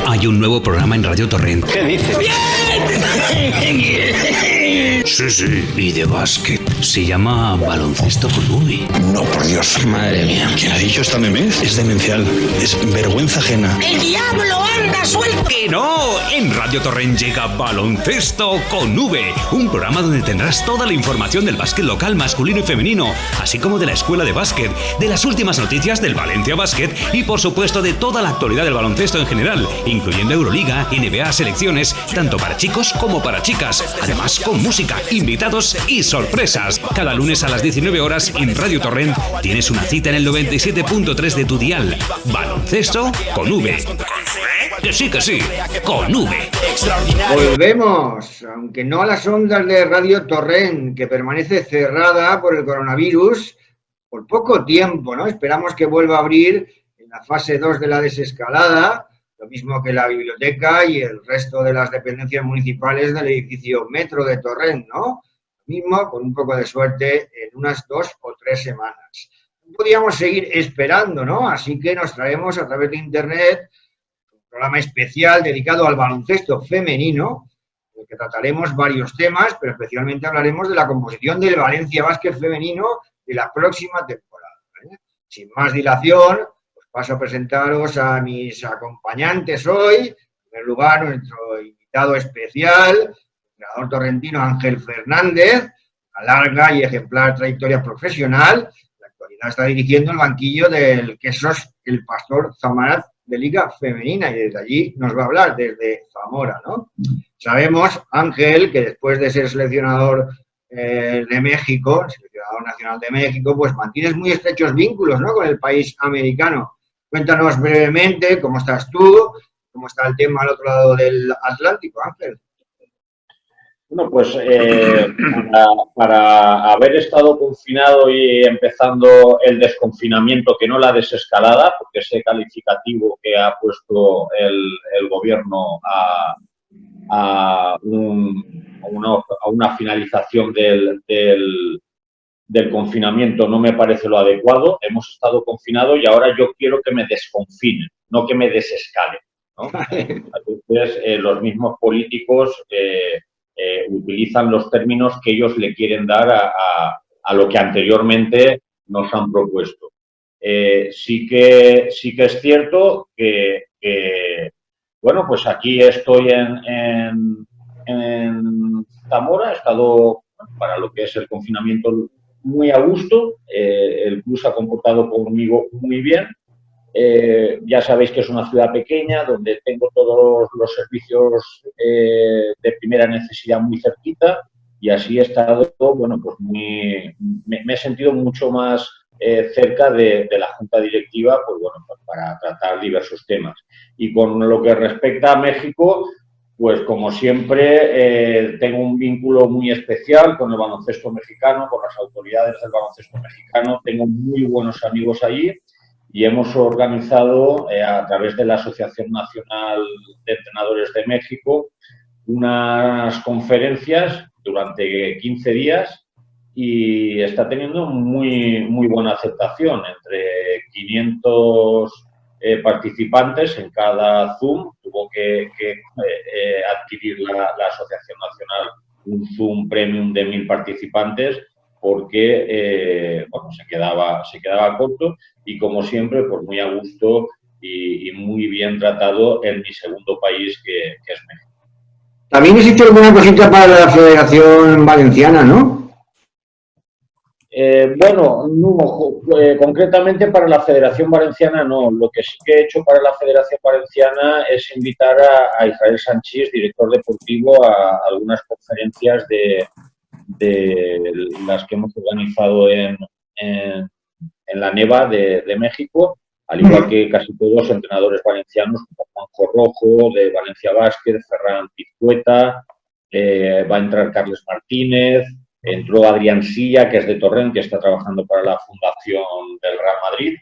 Hay un nuevo programa en Radio Torrent. ¿Qué dices? ¡Bien! Sí, y de básquet. Se llama Baloncesto con V. No, por Dios. Madre mía. ¿Quién ha dicho esta meme? Es demencial. Es vergüenza ajena. ¡El diablo anda suelto! ¡Que no! En Radio Torrent llega Baloncesto con V. Un programa donde tendrás toda la información del básquet local masculino y femenino, así como de la escuela de básquet, de las últimas noticias del Valencia Básquet y, por supuesto, de toda la actualidad del baloncesto en general, incluyendo Euroliga, NBA, selecciones, tanto para chicos como para chicas. Además, con música, invitados y sorpresas. Cada lunes a las 19 horas en Radio Torrent tienes una cita en el 97.3 de tu dial. Baloncesto con V. Que sí, con V. Volvemos, aunque no a las ondas de Radio Torrent, que permanece cerrada por el coronavirus por poco tiempo, ¿no? Esperamos que vuelva a abrir en la fase 2 de la desescalada, lo mismo que la biblioteca y el resto de las dependencias municipales del edificio Metro de Torrent, ¿no? Lo mismo, con un poco de suerte, en unas 2 o 3 semanas. Podríamos seguir esperando, ¿no? Así que nos traemos a través de Internet un programa especial dedicado al baloncesto femenino, en el que trataremos varios temas, pero especialmente hablaremos de la composición del Valencia Básquet femenino de la próxima temporada, ¿eh? Sin más dilación, paso a presentaros a mis acompañantes hoy. En primer lugar, nuestro invitado especial, el entrenador torrentino Ángel Fernández, a larga y ejemplar trayectoria profesional. En la actualidad está dirigiendo el banquillo del Quesos El Pastor Zamaraz de Liga Femenina y desde allí nos va a hablar, desde Zamora, ¿no? Sabemos, Ángel, que después de ser seleccionador de México, seleccionador nacional de México, pues mantienes muy estrechos vínculos, ¿no?, con el país americano. Cuéntanos brevemente cómo estás tú, cómo está el tema al otro lado del Atlántico, Ángel. Bueno, pues para haber estado confinado y empezando el desconfinamiento, que no la desescalada, porque ese calificativo que ha puesto el gobierno a una finalización del confinamiento no me parece lo adecuado. Hemos estado confinados y ahora yo quiero que me desconfinen, no que me desescalen, ¿no? Entonces, los mismos políticos utilizan los términos que ellos le quieren dar a lo que anteriormente nos han propuesto. Sí que es cierto que bueno, pues aquí estoy en Zamora, he estado para lo que es el confinamiento muy a gusto, el club se ha comportado conmigo muy bien. Ya sabéis que es una ciudad pequeña donde tengo todos los servicios de primera necesidad muy cerquita y así he estado, bueno, pues me he sentido mucho más cerca de la junta directiva, pues bueno, pues para tratar diversos temas. Y con lo que respecta a México, pues como siempre tengo un vínculo muy especial con el baloncesto mexicano, con las autoridades del baloncesto mexicano, tengo muy buenos amigos allí y hemos organizado a través de la Asociación Nacional de Entrenadores de México unas conferencias durante 15 días y está teniendo muy buena aceptación, entre 500 participantes en cada Zoom. Tuvo que adquirir la Asociación Nacional un Zoom Premium de 1000 participantes porque bueno, se quedaba corto y, como siempre, pues muy a gusto y muy bien tratado en mi segundo país, que es México. También has hecho alguna cosita para la Federación Valenciana, ¿no? Bueno, no, concretamente para la Federación Valenciana no. Lo que sí que he hecho para la Federación Valenciana es invitar a Israel Sanchís, director deportivo, a algunas conferencias de las que hemos organizado en la NEVA de México, al igual que casi todos los entrenadores valencianos, como Juanjo Rojo, de Valencia Básquet, Ferran Pizcueta, va a entrar Carles Martínez. Entró Adrián Silla, que es de Torrent, que está trabajando para la Fundación del Real Madrid.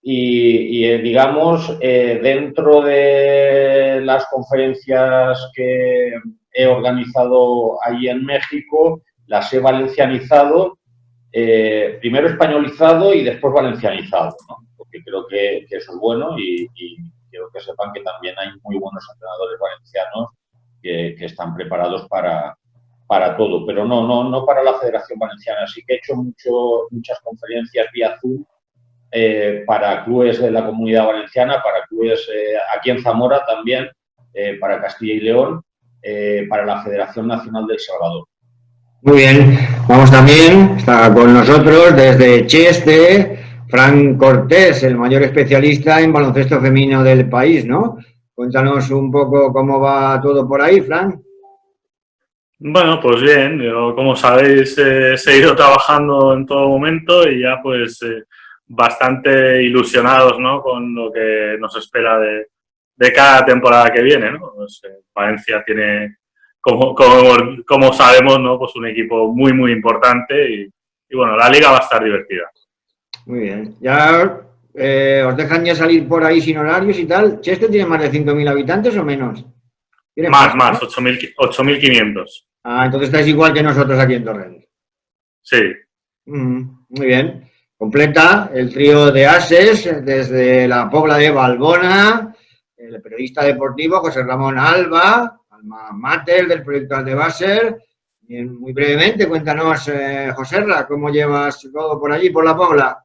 Y digamos, dentro de las conferencias que he organizado ahí en México, las he valencianizado, primero españolizado y después valencianizado, ¿no? Porque creo que eso es bueno y quiero que sepan que también hay muy buenos entrenadores valencianos que están preparados para todo, pero no para la Federación Valenciana. Sí que he hecho muchas conferencias vía Zoom para clubes de la Comunidad Valenciana, para clubes aquí en Zamora también, para Castilla y León, para la Federación Nacional del Salvador. Muy bien, vamos también, está con nosotros desde Cheste, Fran Cortés, el mayor especialista en baloncesto femenino del país, ¿no? Cuéntanos un poco cómo va todo por ahí, Fran. Bueno, pues bien, yo como sabéis he seguido trabajando en todo momento y ya pues bastante ilusionados, ¿no?, con lo que nos espera de cada temporada que viene, ¿no? Pues, Valencia tiene, como sabemos, ¿no?, pues un equipo muy importante y bueno, la liga va a estar divertida. Muy bien, ya os dejan ya salir por ahí sin horarios y tal. ¿Cheste tiene más de 5.000 habitantes o menos? Más, ¿no? 8.500. Ah, entonces estáis igual que nosotros aquí en Torrent. Sí. Muy bien. Completa el trío de ases desde la Pobla de Valbona, el periodista deportivo José Ramón Alba, alma mater del proyecto Aldebasser. Muy brevemente, cuéntanos, Joserra, ¿cómo llevas todo por allí, por la Pobla?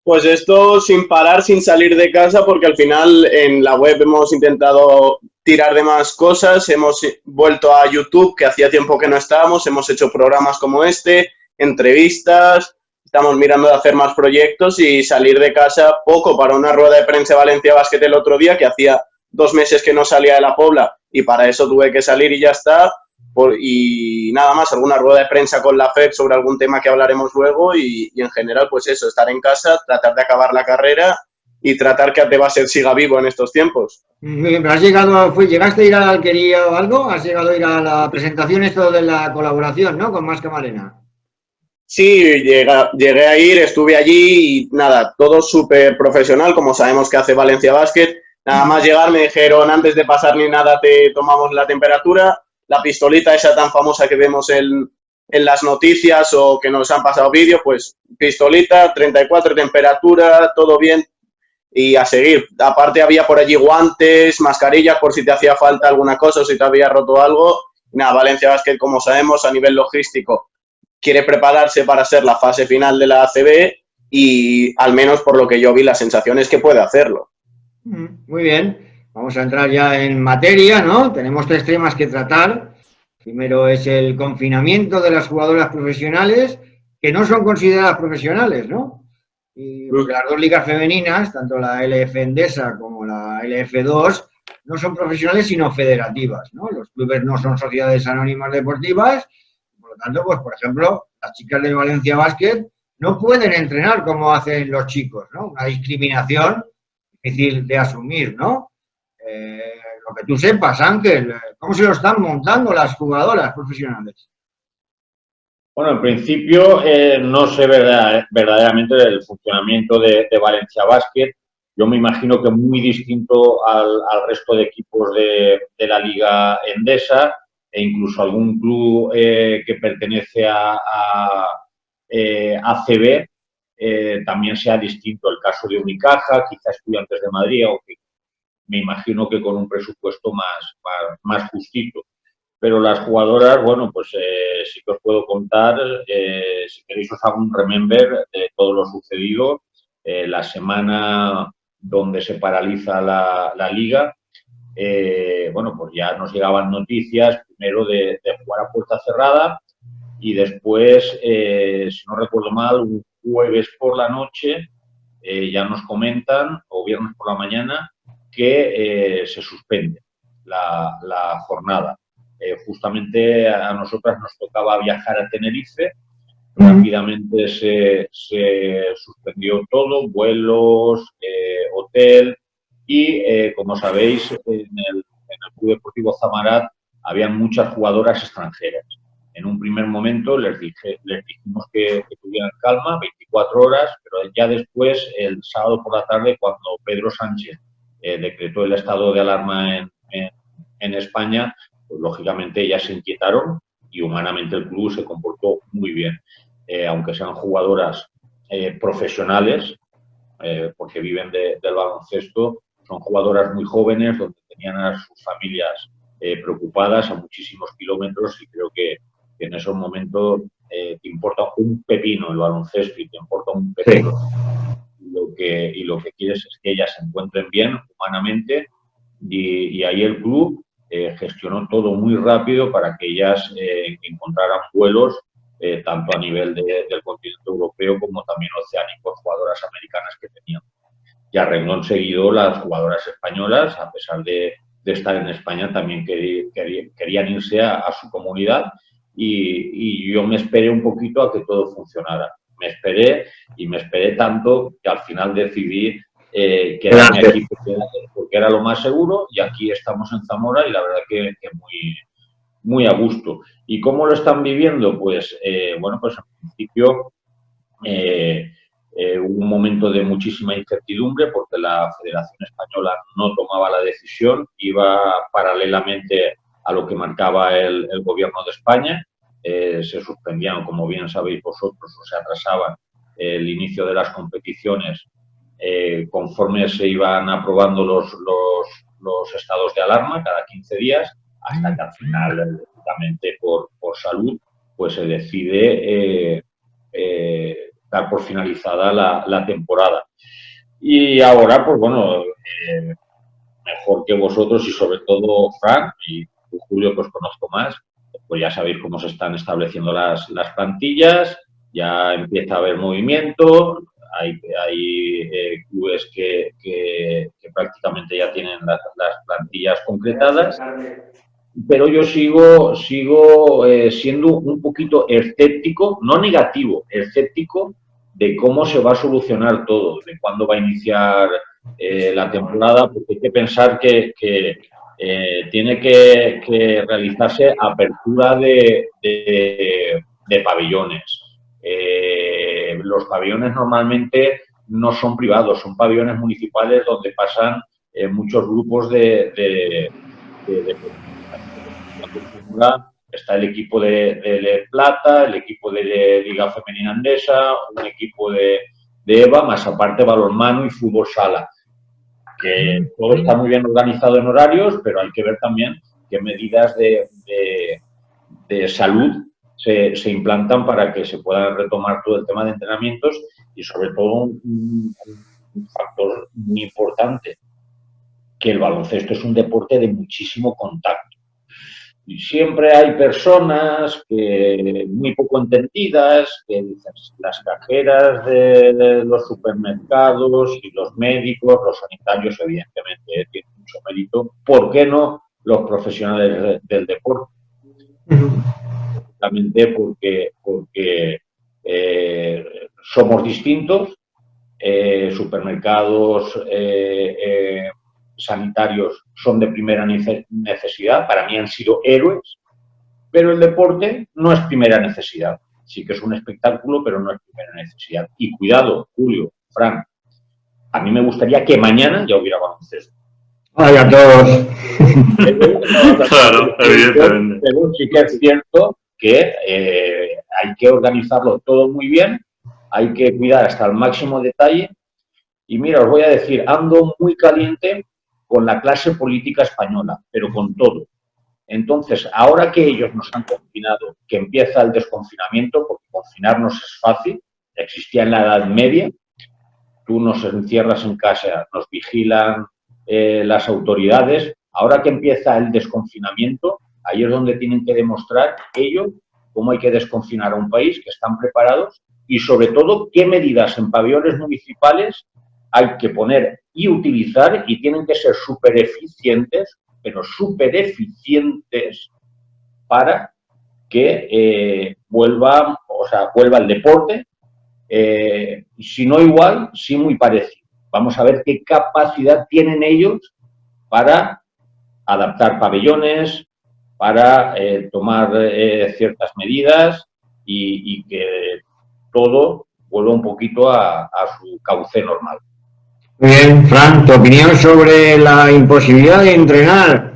Pues esto sin parar, sin salir de casa, porque al final en la web hemos intentado tirar de más cosas, hemos vuelto a YouTube, que hacía tiempo que no estábamos, hemos hecho programas como este, entrevistas, estamos mirando de hacer más proyectos y salir de casa poco. Para una rueda de prensa de Valencia Basket el otro día, que hacía 2 meses que no salía de la Pobla y para eso tuve que salir y ya está. Y nada más, alguna rueda de prensa con la FEP sobre algún tema que hablaremos luego y en general pues eso, estar en casa, tratar de acabar la carrera y tratar que Aldebasser siga vivo en estos tiempos. ¿Llegaste a ir a la alquería o algo? ¿Has llegado a ir a la presentación esto de la colaboración, ¿no?, con Más Camarena? Sí, llegué a ir, estuve allí y nada, todo súper profesional, como sabemos que hace Valencia Basket. Nada más llegar me dijeron, antes de pasar ni nada, te tomamos la temperatura, la pistolita esa tan famosa que vemos en las noticias o que nos han pasado vídeos, pues pistolita, 34, temperatura, todo bien y a seguir. Aparte había por allí guantes, mascarillas por si te hacía falta alguna cosa o si te había roto algo. Nada, Valencia Basket, como sabemos, a nivel logístico, quiere prepararse para ser la fase final de la ACB y al menos por lo que yo vi la sensación es que puede hacerlo. Muy bien, vamos a entrar ya en materia, ¿no? Tenemos 3 temas que tratar. Primero es el confinamiento de las jugadoras profesionales que no son consideradas profesionales, ¿no? Y porque las 2 ligas femeninas, tanto la LF Endesa como la LF2, no son profesionales sino federativas, ¿no? Los clubes no son sociedades anónimas deportivas. Por lo tanto, pues, por ejemplo, las chicas del Valencia Basket no pueden entrenar como hacen los chicos, ¿no? Una discriminación difícil de asumir, ¿no? Lo que tú sepas, Ángel, ¿cómo se lo están montando las jugadoras profesionales? Bueno, en principio no sé verdaderamente el funcionamiento de Valencia Basket. Yo me imagino que muy distinto al resto de equipos de la Liga Endesa e incluso algún club que pertenece a ACB también sea distinto. El caso de Unicaja, quizá Estudiantes de Madrid, aunque me imagino que con un presupuesto más justito. Pero las jugadoras, bueno, pues sí que os puedo contar, si queréis os hago un remember de todo lo sucedido. La semana donde se paraliza la liga, bueno, pues ya nos llegaban noticias, primero de jugar a puerta cerrada y después, si no recuerdo mal, un jueves por la noche ya nos comentan, o viernes por la mañana, que se suspende la jornada. Justamente a nosotras nos tocaba viajar a Tenerife, rápidamente se suspendió todo, vuelos, hotel y, como sabéis, en el Club Deportivo Zamarat había muchas jugadoras extranjeras. En un primer momento les dijimos que tuvieran calma, 24 horas, pero ya después, el sábado por la tarde, cuando Pedro Sánchez decretó el estado de alarma en España, pues lógicamente ellas se inquietaron y humanamente el club se comportó muy bien. Aunque sean jugadoras profesionales, porque viven del baloncesto, son jugadoras muy jóvenes, donde tenían a sus familias preocupadas a muchísimos kilómetros, y creo que en esos momentos te importa un pepino el baloncesto y te importa un pepino. Sí. Y lo que quieres es que ellas se encuentren bien humanamente, y ahí el club gestionó todo muy rápido para que ellas encontraran vuelos tanto a nivel del continente europeo como también oceánico, jugadoras americanas que tenían. Y a renglón seguido las jugadoras españolas, a pesar de estar en España, también querían irse a su comunidad, y yo me esperé un poquito a que todo funcionara. Me esperé tanto que al final decidí quedarme aquí porque era lo más seguro, y aquí estamos en Zamora y la verdad que muy a gusto. ¿Y cómo lo están viviendo? Pues, bueno, pues en principio hubo un momento de muchísima incertidumbre porque la Federación Española no tomaba la decisión, iba paralelamente a lo que marcaba el Gobierno de España. Se suspendían, como bien sabéis vosotros, o se atrasaban el inicio de las competiciones conforme se iban aprobando los estados de alarma cada 15 días, hasta que al final, lógicamente por salud, pues se decide dar por finalizada la temporada. Y ahora, pues bueno, mejor que vosotros y sobre todo Fran y Julio, que os conozco más, pues ya sabéis cómo se están estableciendo las plantillas, ya empieza a haber movimiento, hay clubes que prácticamente ya tienen las plantillas concretadas, pero yo sigo siendo un poquito escéptico, no negativo, escéptico de cómo se va a solucionar todo, de cuándo va a iniciar la temporada, porque hay que pensar que tiene que realizarse apertura de pabellones. Los pabellones normalmente no son privados, son pabellones municipales donde pasan muchos grupos de está el equipo de Plata, el equipo de Liga Femenina Andesa, un equipo de EVA, más aparte balonmano y fútbol sala. Que todo está muy bien organizado en horarios, pero hay que ver también qué medidas de salud se implantan para que se pueda retomar todo el tema de entrenamientos, y sobre todo un factor muy importante, que el baloncesto es un deporte de muchísimo contacto. Y siempre hay personas muy poco entendidas que dicen las cajeras de los supermercados y los médicos, los sanitarios, evidentemente tienen mucho mérito. ¿Por qué no los profesionales del deporte? Justamente porque somos distintos. Supermercados sanitarios son de primera necesidad, para mí han sido héroes, pero el deporte no es primera necesidad. Sí que es un espectáculo, pero no es primera necesidad. Y cuidado, Julio, Fran, a mí me gustaría que mañana ya hubiera baloncesto. ¡Ay, a todos! Claro, evidentemente. Pero sí que es cierto que hay que organizarlo todo muy bien, hay que cuidar hasta el máximo detalle. Y mira, os voy a decir, ando muy caliente con la clase política española, pero con todo. Entonces, ahora que ellos nos han confinado, que empieza el desconfinamiento, porque confinarnos es fácil, existía en la Edad Media, tú nos encierras en casa, nos vigilan las autoridades, ahora que empieza el desconfinamiento, ahí es donde tienen que demostrar ellos cómo hay que desconfinar a un país, que están preparados, y sobre todo qué medidas en pabellones municipales hay que poner y utilizar, y tienen que ser súper eficientes, pero súper eficientes, para que vuelva el deporte, si no igual, sí muy parecido. Vamos a ver qué capacidad tienen ellos para adaptar pabellones, para tomar ciertas medidas y que todo vuelva un poquito a su cauce normal. Muy bien, Fran, tu opinión sobre la imposibilidad de entrenar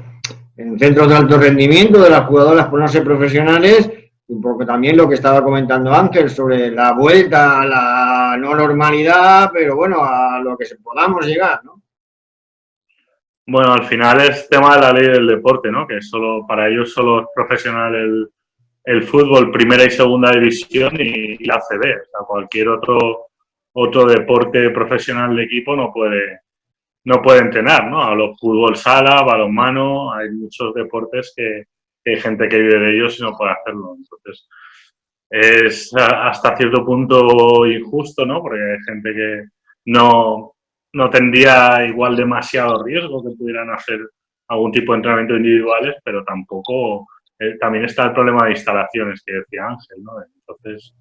en centros de alto rendimiento de las jugadoras por no ser profesionales, y porque también lo que estaba comentando Ángel sobre la vuelta a la no normalidad, pero bueno, a lo que podamos llegar, ¿no? Bueno, al final es tema de la ley del deporte, ¿no? Que solo para ellos solo es profesional el fútbol, primera y segunda división y la ACB. O sea, cualquier otro deporte profesional de equipo no puede entrenar, ¿no? Hablo fútbol sala, balonmano, hay muchos deportes que hay gente que vive de ellos y no puede hacerlo. Entonces, es hasta cierto punto injusto, ¿no? Porque hay gente que no tendría igual demasiado riesgo que pudieran hacer algún tipo de entrenamiento individuales, pero tampoco, también está el problema de instalaciones que decía Ángel, ¿no? Entonces,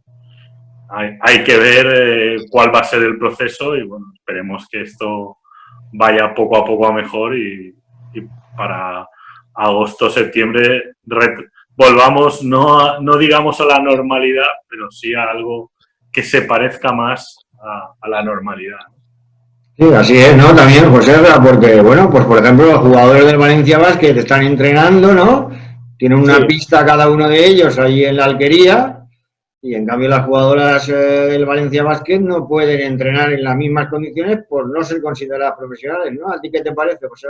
hay que ver cuál va a ser el proceso y, bueno, esperemos que esto vaya poco a poco a mejor y para agosto, septiembre volvamos, no digamos a la normalidad, pero sí a algo que se parezca más a la normalidad. Sí, así es, ¿no? También, José, porque, bueno, pues por ejemplo, los jugadores del Valencia Basket están entrenando, ¿no? Tienen una Sí. pista cada uno de ellos ahí en la Alquería y en cambio las jugadoras del Valencia Basket no pueden entrenar en las mismas condiciones por no ser consideradas profesionales, ¿no? ¿A ti qué te parece, José?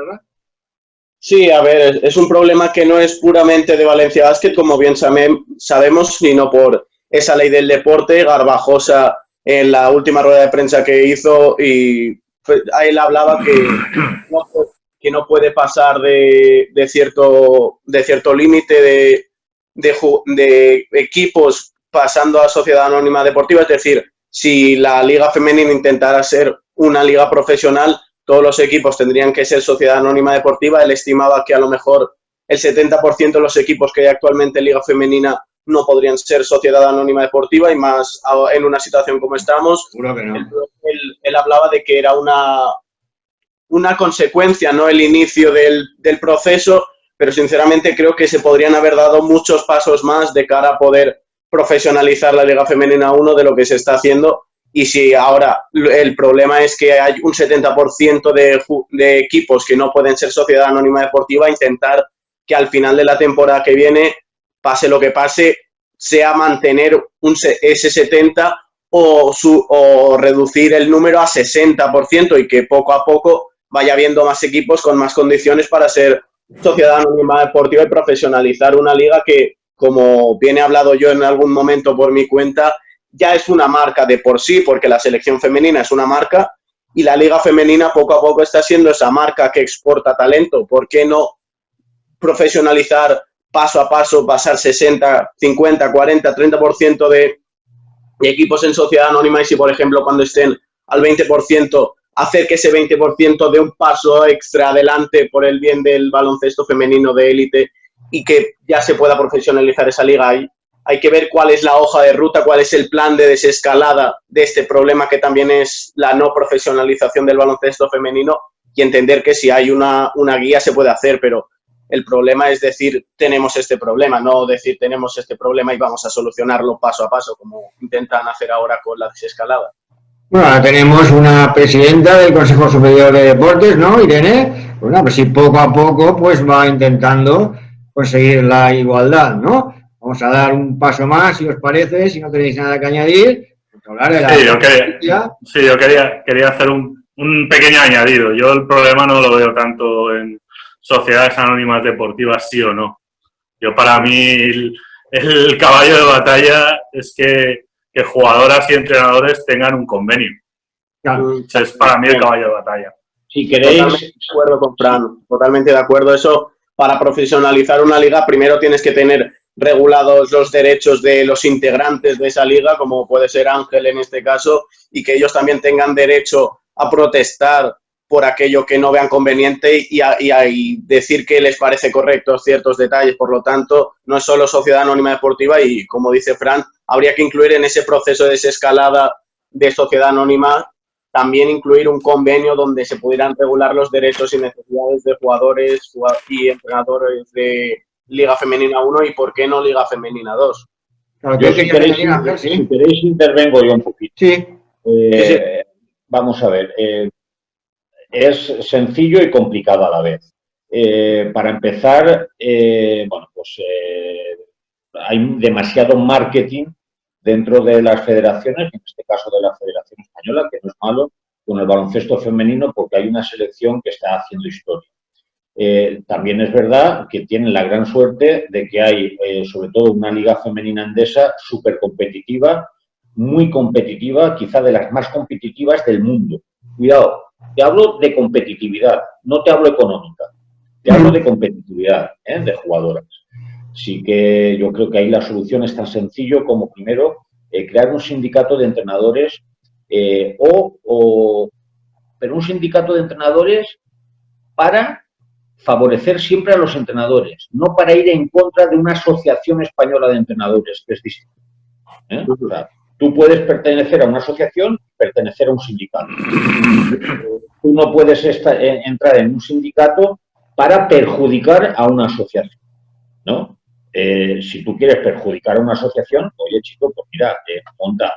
Sí, a ver, es un problema que no es puramente de Valencia Basket, como bien sabemos, sino por esa ley del deporte. Garbajosa, en la última rueda de prensa que hizo, y a él hablaba que no puede pasar de cierto límite de equipos pasando a Sociedad Anónima Deportiva. Es decir, si la Liga Femenina intentara ser una liga profesional, todos los equipos tendrían que ser Sociedad Anónima Deportiva. Él estimaba que a lo mejor el 70% de los equipos que hay actualmente en Liga Femenina no podrían ser Sociedad Anónima Deportiva, y más en una situación como estamos. Seguro que no. Él hablaba de que era una consecuencia, no el inicio del proceso, pero sinceramente creo que se podrían haber dado muchos pasos más de cara a poder profesionalizar la Liga Femenina 1 de lo que se está haciendo. Y si ahora el problema es que hay un 70% de equipos que no pueden ser Sociedad Anónima Deportiva, intentar que al final de la temporada que viene, pase lo que pase, sea mantener ese 70% o reducir el número a 60% y que poco a poco vaya habiendo más equipos con más condiciones para ser Sociedad Anónima Deportiva y profesionalizar una liga que, como bien he hablado yo en algún momento por mi cuenta, ya es una marca de por sí, porque la selección femenina es una marca y la liga femenina poco a poco está siendo esa marca que exporta talento. ¿Por qué no profesionalizar paso a paso, pasar 60, 50, 40, 30% de equipos en sociedad anónima, y si, por ejemplo, cuando estén al 20%, hacer que ese 20% dé un paso extra adelante por el bien del baloncesto femenino de élite y que ya se pueda profesionalizar esa liga ahí? Hay que ver cuál es la hoja de ruta, cuál es el plan de desescalada de este problema que también es la no profesionalización del baloncesto femenino, y entender que si hay una guía se puede hacer, pero el problema es decir, tenemos este problema, no decir tenemos este problema y vamos a solucionarlo paso a paso, como intentan hacer ahora con la desescalada. Bueno, ahora tenemos una presidenta del Consejo Superior de Deportes, ¿no, Irene? Bueno, pues si poco a poco pues va intentando conseguir la igualdad, ¿no? Vamos a dar un paso más, si os parece, si no tenéis nada que añadir. Hablar de la yo quería hacer un pequeño añadido. Yo el problema no lo veo tanto en sociedades anónimas deportivas, sí o no. Yo, para mí, el caballo de batalla es que jugadoras y entrenadores tengan un convenio. Claro. Ese es para mí el caballo de batalla. Si queréis... Totalmente de acuerdo con Fran, totalmente de acuerdo. Eso, para profesionalizar una liga, primero tienes que tener regulados los derechos de los integrantes de esa liga, como puede ser Ángel en este caso, y que ellos también tengan derecho a protestar por aquello que no vean conveniente y decir que les parece correctos ciertos detalles. Por lo tanto, no es solo Sociedad Anónima Deportiva, y como dice Fran, habría que incluir en ese proceso de desescalada de Sociedad Anónima también incluir un convenio donde se pudieran regular los derechos y necesidades de jugadores y entrenadores de Liga Femenina 1 y, ¿por qué no, Liga Femenina 2? Claro, Yo, si queréis, intervengo yo un poquito. Sí. Vamos a ver. Es sencillo y complicado a la vez. Para empezar, hay demasiado marketing dentro de las federaciones, en este caso de la Federación Española, que no es malo, con el baloncesto femenino, porque hay una selección que está haciendo historia. también es verdad que tienen la gran suerte de que hay, sobre todo, una liga femenina endesa súper competitiva, muy competitiva, quizá de las más competitivas del mundo. Cuidado, te hablo de competitividad, no te hablo económica, te hablo de competitividad, de jugadoras. Sí que yo creo que ahí la solución es tan sencillo como, primero, crear un sindicato de entrenadores, pero un sindicato de entrenadores para favorecer siempre a los entrenadores, no para ir en contra de una asociación española de entrenadores, que es distinto. O sea, tú puedes pertenecer a una asociación, pertenecer a un sindicato. Tú no puedes entrar en un sindicato para perjudicar a una asociación, ¿no? Si tú quieres perjudicar a una asociación, oye, chico, pues mira, monta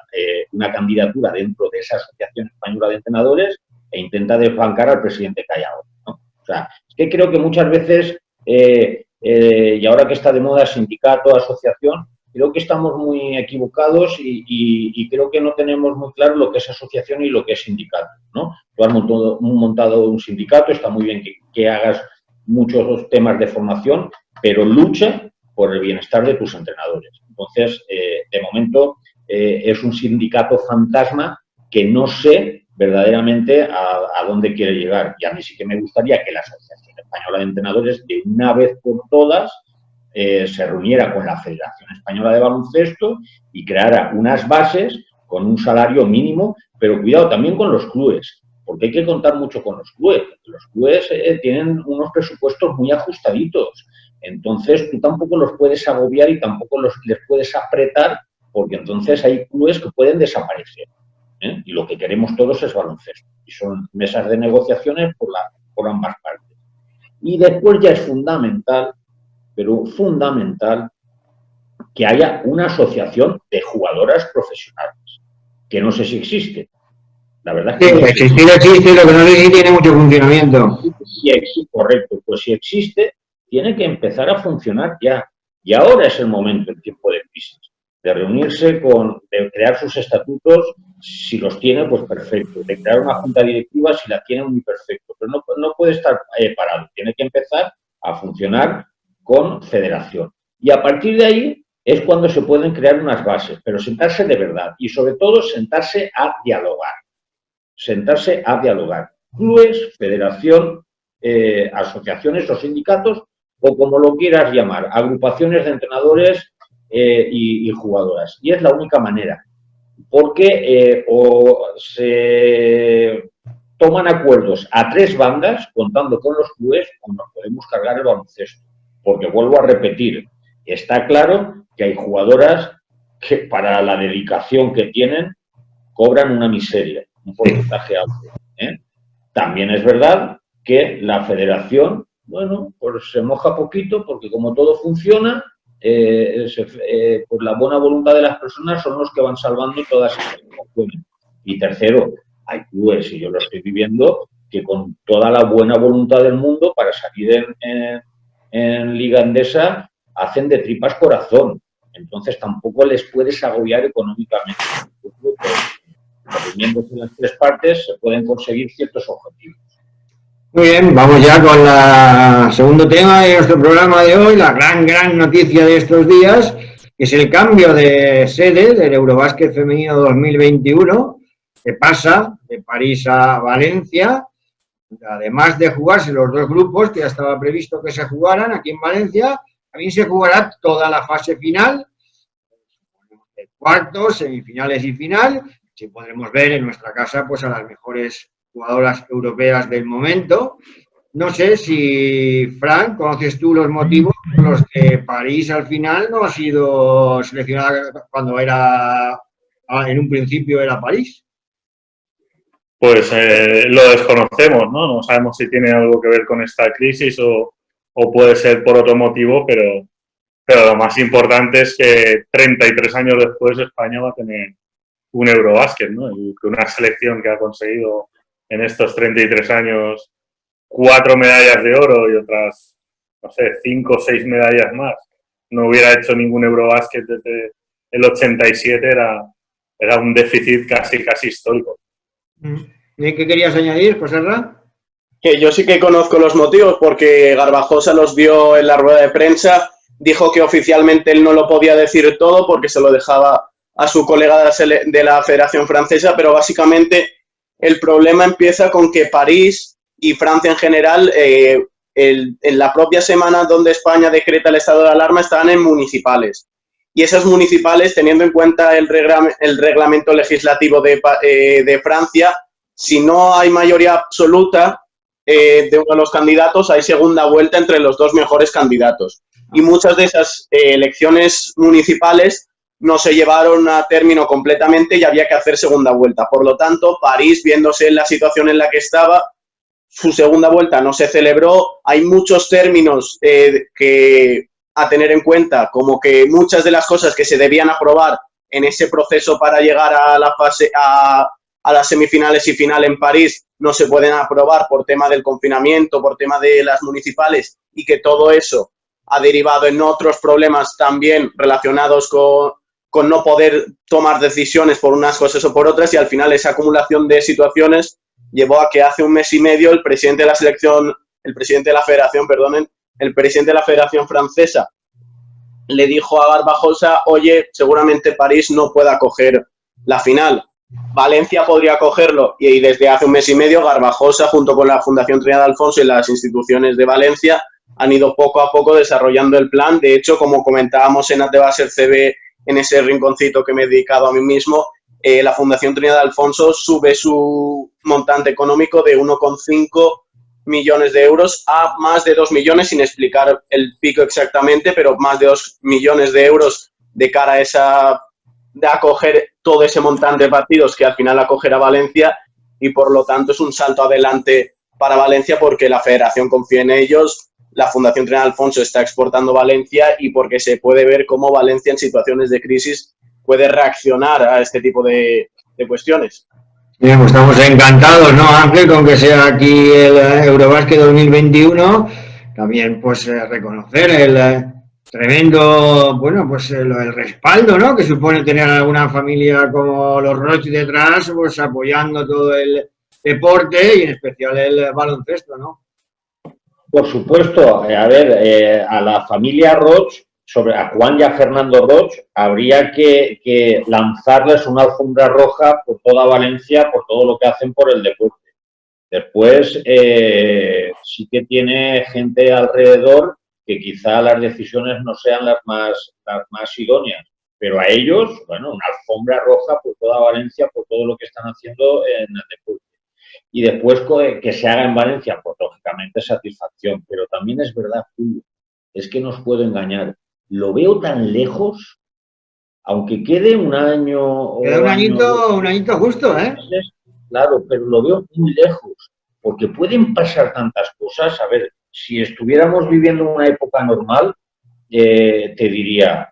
una candidatura dentro de esa asociación española de entrenadores e intenta desbancar al presidente que hay ahora, ¿no? O sea, es que creo que muchas veces, y ahora que está de moda sindicato, asociación, creo que estamos muy equivocados y creo que no tenemos muy claro lo que es asociación y lo que es sindicato, ¿no? Tú has montado un sindicato, está muy bien que hagas muchos temas de formación, pero lucha por el bienestar de tus entrenadores. Entonces, de momento, es un sindicato fantasma que no sé verdaderamente a dónde quiere llegar. Y a mí sí que me gustaría que la Asociación Española de Entrenadores, de una vez por todas, se reuniera con la Federación Española de Baloncesto y creara unas bases con un salario mínimo, pero cuidado también con los clubes, porque hay que contar mucho con los clubes. Los clubes tienen unos presupuestos muy ajustaditos, entonces tú tampoco los puedes agobiar y tampoco les puedes apretar, porque entonces hay clubes que pueden desaparecer. Y lo que queremos todos es baloncesto, y son mesas de negociaciones por ambas partes. Y después ya es fundamental, pero fundamental, que haya una asociación de jugadoras profesionales, que no sé si existe. La verdad es que no existir existe, lo que no sé si tiene mucho funcionamiento. Sí, existe, correcto, pues si existe, tiene que empezar a funcionar ya. Y ahora es el momento, en tiempo de crisis, de reunirse de crear sus estatutos, si los tiene, pues perfecto, de crear una junta directiva, si la tiene, muy perfecto, pero no puede estar parado, tiene que empezar a funcionar con federación. Y a partir de ahí es cuando se pueden crear unas bases, pero sentarse de verdad y sobre todo sentarse a dialogar. Clubes, federación, asociaciones o sindicatos, o como lo quieras llamar, agrupaciones de entrenadores y jugadoras. Y es la única manera, porque o se toman acuerdos a tres bandas, contando con los clubes, o nos podemos cargar el baloncesto. Porque vuelvo a repetir, está claro que hay jugadoras que para la dedicación que tienen cobran una miseria, un porcentaje alto. También es verdad que la federación, bueno, pues se moja poquito porque como todo funciona, pues la buena voluntad de las personas son los que van salvando todas estas situaciones. Y tercero, hay clubes, y yo lo estoy viviendo, que con toda la buena voluntad del mundo para salir en Liga Endesa hacen de tripas corazón. Entonces tampoco les puedes agobiar económicamente. Reuniéndose las tres partes se pueden conseguir ciertos objetivos. Muy bien, vamos ya con el segundo tema de nuestro programa de hoy, la gran noticia de estos días, que es el cambio de sede del Eurobásquet Femenino 2021, que pasa de París a Valencia, además de jugarse los dos grupos que ya estaba previsto que se jugaran aquí en Valencia, también se jugará toda la fase final, cuartos, semifinales y final. Si podremos ver en nuestra casa pues a las mejores jugadoras europeas del momento. No sé si, Fran, conoces tú los motivos por los que París al final no ha sido seleccionada cuando en un principio era París. Pues lo desconocemos, ¿no? No sabemos si tiene algo que ver con esta crisis o puede ser por otro motivo, pero lo más importante es que 33 años después España va a tener un Eurobásquet, ¿no? Y que una selección que ha conseguido en estos 33 años 4 medallas de oro y otras, no sé, 5 o 6 medallas más, no hubiera hecho ningún Eurobásquet desde el 87, era un déficit casi histórico. ¿Y qué querías añadir, José Ra? Que yo sí que conozco los motivos porque Garbajosa los vio en la rueda de prensa, dijo que oficialmente él no lo podía decir todo porque se lo dejaba a su colega de la Federación Francesa, pero básicamente el problema empieza con que París y Francia en general, en la propia semana donde España decreta el estado de alarma, estaban en municipales. Y esas municipales, teniendo en cuenta el reglamento legislativo de Francia, si no hay mayoría absoluta de uno de los candidatos, hay segunda vuelta entre los dos mejores candidatos. Y muchas de esas elecciones municipales no se llevaron a término completamente y había que hacer segunda vuelta. Por lo tanto, París, viéndose en la situación en la que estaba, su segunda vuelta no se celebró. Hay muchos términos que a tener en cuenta, como que muchas de las cosas que se debían aprobar en ese proceso para llegar a la fase a las semifinales y final en París no se pueden aprobar por tema del confinamiento, por tema de las municipales, y que todo eso ha derivado en otros problemas también relacionados con no poder tomar decisiones por unas cosas o por otras, y al final esa acumulación de situaciones llevó a que hace un mes y medio el presidente de la Federación Francesa le dijo a Garbajosa: oye, seguramente París no pueda coger la final, Valencia podría cogerlo. Y desde hace un mes y medio Garbajosa, junto con la Fundación Trinidad Alfonso y las instituciones de Valencia, han ido poco a poco desarrollando el plan. De hecho, como comentábamos en Atebaser CB, en ese rinconcito que me he dedicado a mí mismo, la Fundación Trinidad Alfonso sube su montante económico de 1,5 millones de euros a más de 2 millones, sin explicar el pico exactamente, pero más de 2 millones de euros de cara a de acoger todo ese montante de partidos que al final acogerá Valencia, y por lo tanto es un salto adelante para Valencia porque la federación confía en ellos, la Fundación Trinidad Alfonso está exportando Valencia, y porque se puede ver cómo Valencia en situaciones de crisis puede reaccionar a este tipo de cuestiones. Bien, pues estamos encantados, ¿no, Ángel, con que sea aquí el Eurobasket 2021? También, pues, reconocer el tremendo, bueno, pues el respaldo, ¿no?, que supone tener alguna familia como los Roig detrás, pues apoyando todo el deporte y en especial el baloncesto, ¿no? Por supuesto, a ver, a la familia Roig, a Juan y a Fernando Roig, habría que lanzarles una alfombra roja por toda Valencia, por todo lo que hacen por el deporte. Después, sí que tiene gente alrededor que quizá las decisiones no sean las más idóneas, pero a ellos, bueno, una alfombra roja por toda Valencia, por todo lo que están haciendo en el deporte. Y después que se haga en Valencia, pues lógicamente satisfacción, pero también es verdad, Julio, es que nos puedo engañar. Lo veo tan lejos, aunque quede un año... Queda un añito justo, ¿eh? Claro, pero lo veo muy lejos, porque pueden pasar tantas cosas. A ver, si estuviéramos viviendo una época normal, te diría,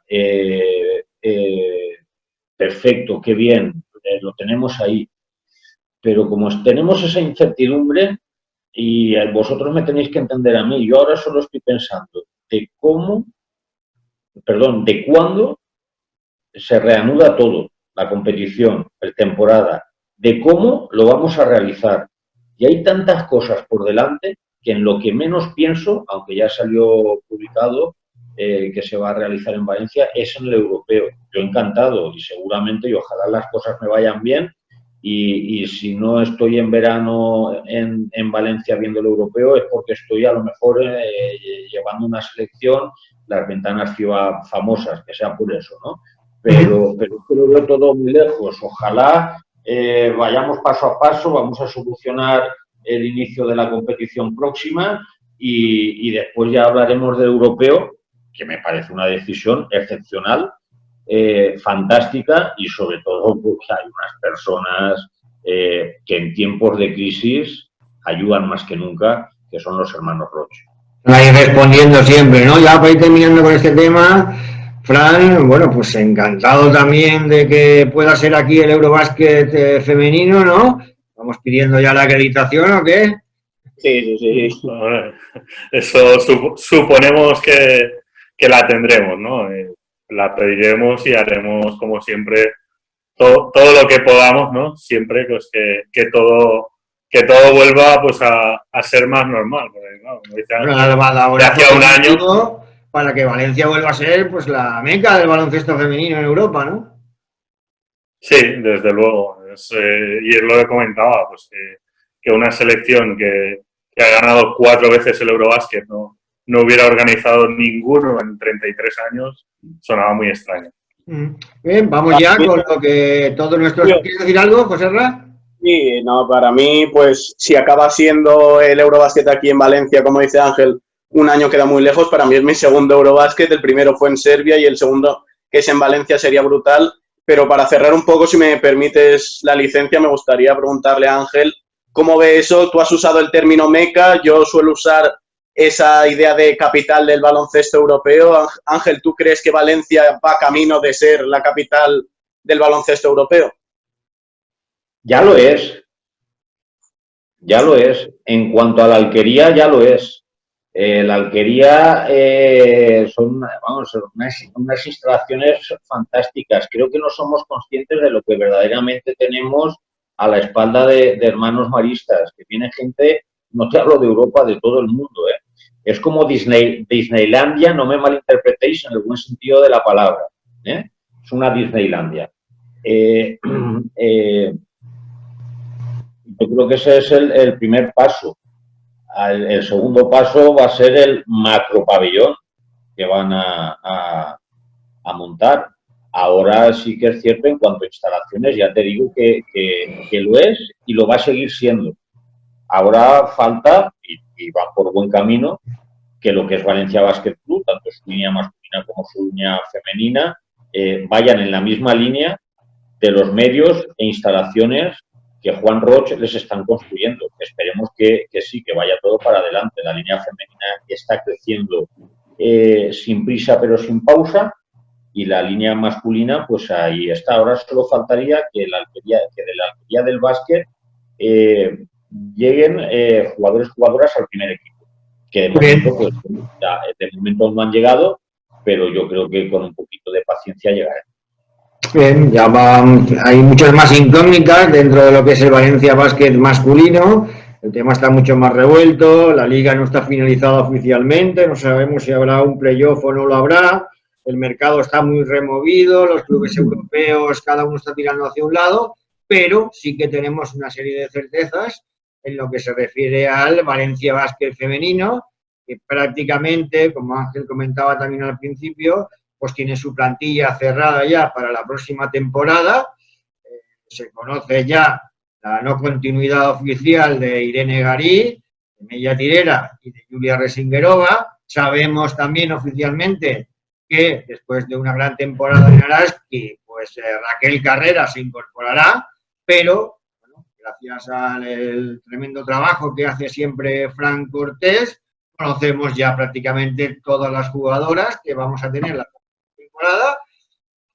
perfecto, qué bien, lo tenemos ahí. Pero como tenemos esa incertidumbre, y vosotros me tenéis que entender a mí, yo ahora solo estoy pensando de cuándo se reanuda todo, la competición, la temporada, de cómo lo vamos a realizar. Y hay tantas cosas por delante que en lo que menos pienso, aunque ya salió publicado que se va a realizar en Valencia, es en el europeo. Yo encantado y seguramente, y ojalá las cosas me vayan bien, y si no estoy en verano en Valencia viendo el europeo es porque estoy a lo mejor llevando una selección, las ventanas FIBA famosas, que sea por eso, ¿no? Pero lo veo todo muy lejos. Ojalá vayamos paso a paso, vamos a solucionar el inicio de la competición próxima y después ya hablaremos del europeo, que me parece una decisión excepcional, fantástica, y sobre todo porque hay unas personas que en tiempos de crisis ayudan más que nunca, que son los hermanos Roig. Ahí respondiendo siempre, ¿no? Ya para ir terminando con este tema, Fran, bueno, pues encantado también de que pueda ser aquí el Eurobasket femenino, ¿no? Vamos pidiendo ya la acreditación, ¿o qué? Sí. Eso suponemos que la tendremos, ¿no? La pediremos y haremos, como siempre, todo lo que podamos, ¿no? Siempre pues, que todo que todo vuelva pues a ser más normal. Porque, ¿no? Como dice Ángel, Ahora hacía un año para que Valencia vuelva a ser pues la meca del baloncesto femenino en Europa, ¿no? Sí, desde luego. Y es lo que comentaba, pues que una selección que ha ganado 4 veces el Eurobasket no hubiera organizado ninguno en 33 años, sonaba muy extraño. Bien, vamos ya con lo que todos nuestros... ¿Quieres decir algo, José Ra? Sí, no, para mí, pues si acaba siendo el Eurobasket aquí en Valencia, como dice Ángel, un año queda muy lejos. Para mí es mi segundo Eurobasket, el primero fue en Serbia y el segundo, que es en Valencia, sería brutal. Pero para cerrar un poco, si me permites la licencia, me gustaría preguntarle a Ángel, ¿cómo ve eso? Tú has usado el término meca, yo suelo usar esa idea de capital del baloncesto europeo. Ángel, ¿tú crees que Valencia va camino de ser la capital del baloncesto europeo? Ya lo es. Ya lo es. En cuanto a la Alquería, ya lo es. La Alquería son unas instalaciones fantásticas. Creo que no somos conscientes de lo que verdaderamente tenemos a la espalda de hermanos maristas, que viene gente, no te hablo de Europa, de todo el mundo. Es como Disneylandia, no me malinterpretéis en el buen sentido de la palabra. Es una Disneylandia. Yo creo que ese es el primer paso. El segundo paso va a ser el macropabellón que van a montar. Ahora sí que es cierto en cuanto a instalaciones, ya te digo que lo es y lo va a seguir siendo. Ahora falta, y va por buen camino, que lo que es Valencia Basket Club, tanto su línea masculina como su línea femenina, vayan en la misma línea de los medios e instalaciones que Juan Roch les están construyendo. Esperemos que sí, que vaya todo para adelante. La línea femenina está creciendo sin prisa pero sin pausa, y la línea masculina, pues ahí está. Ahora solo faltaría que de la Alquería del básquet lleguen jugadoras al primer equipo, que de momento, pues, ya, de momento no han llegado, pero yo creo que con un poquito de paciencia llegarán. Bien, hay muchas más incógnitas dentro de lo que es el Valencia Basket masculino. El tema está mucho más revuelto, la liga no está finalizada oficialmente, no sabemos si habrá un playoff o no lo habrá, el mercado está muy removido, los clubes europeos cada uno está tirando hacia un lado, pero sí que tenemos una serie de certezas en lo que se refiere al Valencia Basket femenino, que prácticamente, como Ángel comentaba también al principio, pues tiene su plantilla cerrada ya para la próxima temporada. Se conoce ya la no continuidad oficial de Irene Garí, de Mella Tirera y de Julia Resingerova. Sabemos también oficialmente que después de una gran temporada en Araski, pues Raquel Carrera se incorporará, pero bueno, gracias al tremendo trabajo que hace siempre Fran Cortés, conocemos ya prácticamente todas las jugadoras que vamos a tener la temporada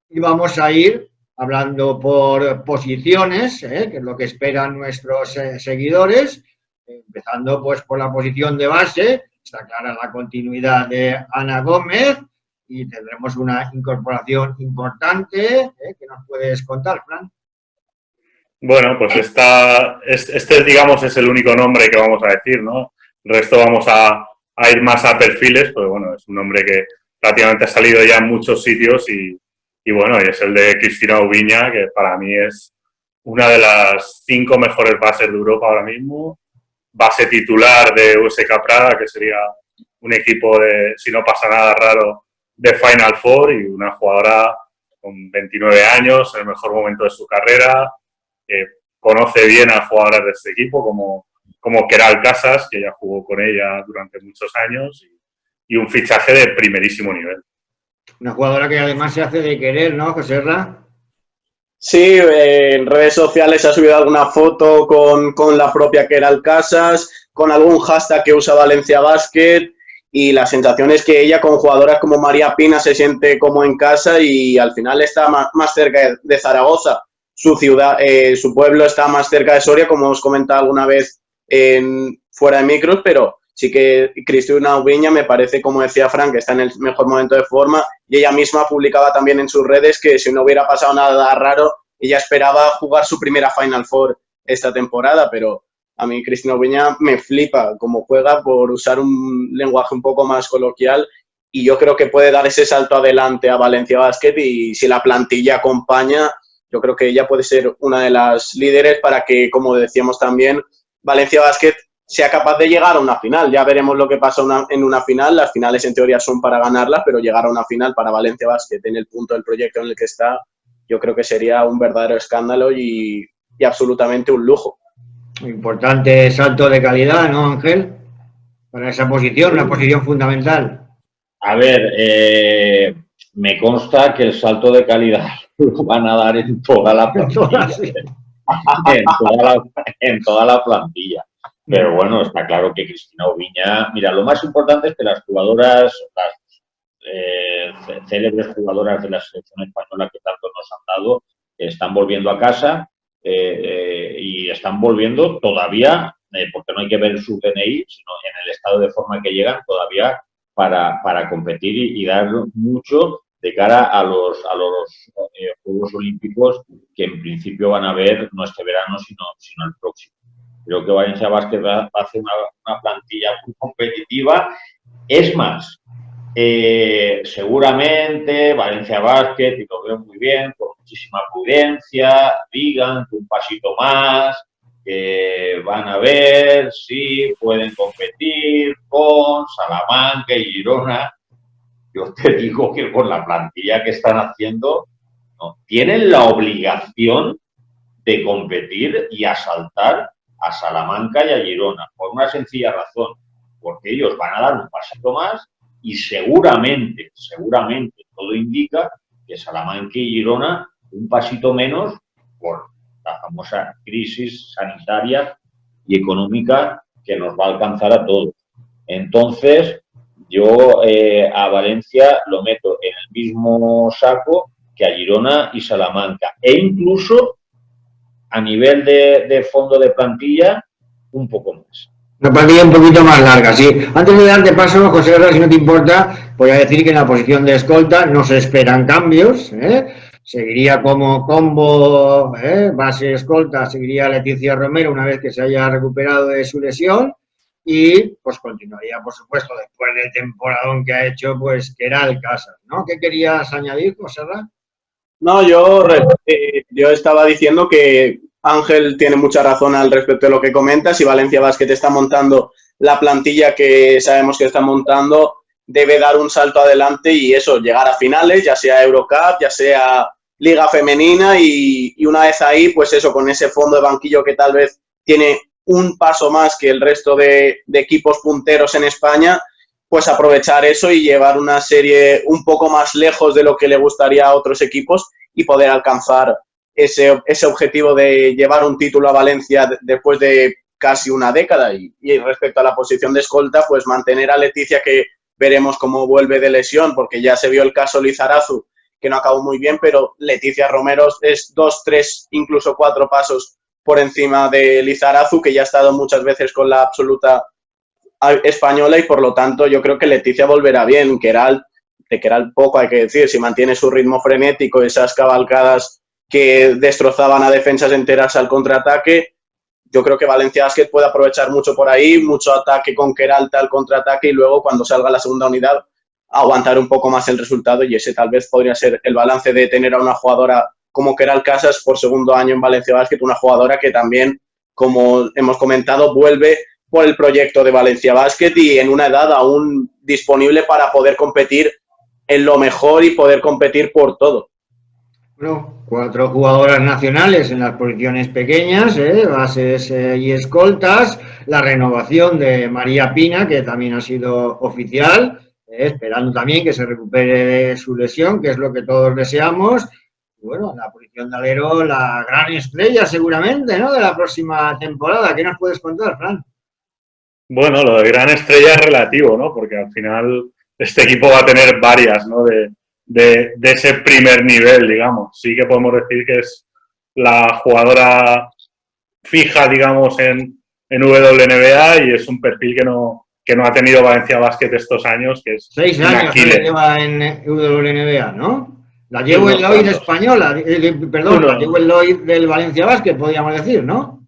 y vamos a ir hablando por posiciones, que es lo que esperan nuestros seguidores, empezando pues por la posición de base. Está clara la continuidad de Ana Gómez y tendremos una incorporación importante. ¿Qué nos puedes contar, Fran? Bueno, pues este digamos es el único nombre que vamos a decir, ¿no? El resto vamos a ir más a perfiles, pues bueno, es un nombre que prácticamente ha salido ya en muchos sitios y bueno, y es el de Cristina Ubiña, que para mí es una de las 5 mejores bases de Europa ahora mismo, base titular de USK Praga, que sería un equipo de, si no pasa nada raro, de Final Four, y una jugadora con 29 años, en el mejor momento de su carrera, que conoce bien a jugadoras de este equipo, como Keral Casas, que ya jugó con ella durante muchos años, y un fichaje de primerísimo nivel. Una jugadora que además se hace de querer, ¿no, José Ra? Sí, en redes sociales ha subido alguna foto con la propia Keral Casas, con algún hashtag que usa Valencia Basket, y la sensación es que ella con jugadoras como María Pina se siente como en casa y al final está más cerca de Zaragoza. Su ciudad, su pueblo está más cerca de Soria, como os comentaba alguna vez fuera de micros, pero sí que Cristina Ubiña me parece, como decía Frank, que está en el mejor momento de forma, y ella misma publicaba también en sus redes que si no hubiera pasado nada raro, ella esperaba jugar su primera Final Four esta temporada, pero A mí Cristina Viña me flipa cómo juega, por usar un lenguaje un poco más coloquial, y yo creo que puede dar ese salto adelante a Valencia Basket, y si la plantilla acompaña, yo creo que ella puede ser una de las líderes para que, como decíamos también, Valencia Basket sea capaz de llegar a una final. Ya veremos lo que pasa en una final. Las finales en teoría son para ganarlas, pero llegar a una final para Valencia Basket en el punto del proyecto en el que está, yo creo que sería un verdadero escándalo y absolutamente un lujo. Importante salto de calidad, ¿no, Ángel? Para esa posición, una posición fundamental. A ver, me consta que el salto de calidad lo van a dar en toda la plantilla. en toda la plantilla. Pero bueno, está claro que Cristina Oviña... Mira, lo más importante es que las jugadoras, las célebres jugadoras de la selección española que tanto nos han dado, están volviendo a casa y están volviendo todavía, porque no hay que ver su DNI, sino en el estado de forma que llegan todavía para competir y dar mucho de cara a los Juegos Olímpicos, que en principio van a haber no este verano, sino el próximo. Creo que Valencia Basket va a hacer una plantilla muy competitiva. Es más, seguramente Valencia Basket, y lo veo muy bien, con muchísima prudencia, digan que un pasito más, que van a ver si pueden competir con Salamanca y Girona. Yo te digo que con la plantilla que están haciendo, ¿no?, tienen la obligación de competir y asaltar a Salamanca y a Girona, por una sencilla razón, porque ellos van a dar un pasito más y seguramente, todo indica que Salamanca y Girona un pasito menos por la famosa crisis sanitaria y económica que nos va a alcanzar a todos. Entonces, yo a Valencia lo meto en el mismo saco que a Girona y Salamanca, e incluso a nivel de fondo de plantilla, un poco más. Una plantilla un poquito más larga, sí. Antes de darte paso, José Herrera, si no te importa, voy a decir que en la posición de escolta no se esperan cambios, Seguiría como combo, base escolta, seguiría Leticia Romero una vez que se haya recuperado de su lesión, y pues continuaría, por supuesto, después del temporadón que ha hecho, pues Queralt Casas, ¿no? ¿Qué querías añadir, José Herrera? No, yo estaba diciendo que Ángel tiene mucha razón al respecto de lo que comentas, y Valencia Basket está montando la plantilla que sabemos que está montando, debe dar un salto adelante y eso, llegar a finales, ya sea Eurocup, ya sea Liga Femenina, y una vez ahí, pues eso, con ese fondo de banquillo que tal vez tiene un paso más que el resto de equipos punteros en España, pues aprovechar eso y llevar una serie un poco más lejos de lo que le gustaría a otros equipos y poder alcanzar ese objetivo de llevar un título a Valencia después de casi una década. Y respecto a la posición de escolta, pues mantener a Leticia, que veremos cómo vuelve de lesión, porque ya se vio el caso Lizarazu, que no acabó muy bien, pero Leticia Romero es 2, 3, incluso 4 pasos por encima de Lizarazu, que ya ha estado muchas veces con la absoluta española, y por lo tanto yo creo que Leticia volverá bien. Queralt poco hay que decir, si mantiene su ritmo frenético, esas cabalgadas que destrozaban a defensas enteras al contraataque, yo creo que Valencia Basket puede aprovechar mucho por ahí, mucho ataque con Queralt al contraataque, y luego cuando salga la segunda unidad aguantar un poco más el resultado, y ese tal vez podría ser el balance de tener a una jugadora como Queralt Casas por segundo año en Valencia Basket, una jugadora que también, como hemos comentado, vuelve por el proyecto de Valencia Basket y en una edad aún disponible para poder competir en lo mejor y poder competir por todo. Bueno, 4 jugadoras nacionales en las posiciones pequeñas, bases y escoltas, la renovación de María Pina, que también ha sido oficial, esperando también que se recupere de su lesión, que es lo que todos deseamos. Y bueno, en la posición de alero, la gran estrella seguramente, ¿no?, de la próxima temporada. ¿Qué nos puedes contar, Fran? Bueno, lo de gran estrella es relativo, ¿no? Porque al final este equipo va a tener varias, ¿no?, de ese primer nivel, digamos. Sí que podemos decir que es la jugadora fija, digamos, en WNBA, y es un perfil que no ha tenido Valencia Basket estos años, que es 6 años que lleva en WNBA, ¿no? La llevo en Lloyd española, perdón, la llevo en Lloyd del Valencia Basket, podríamos decir, ¿no?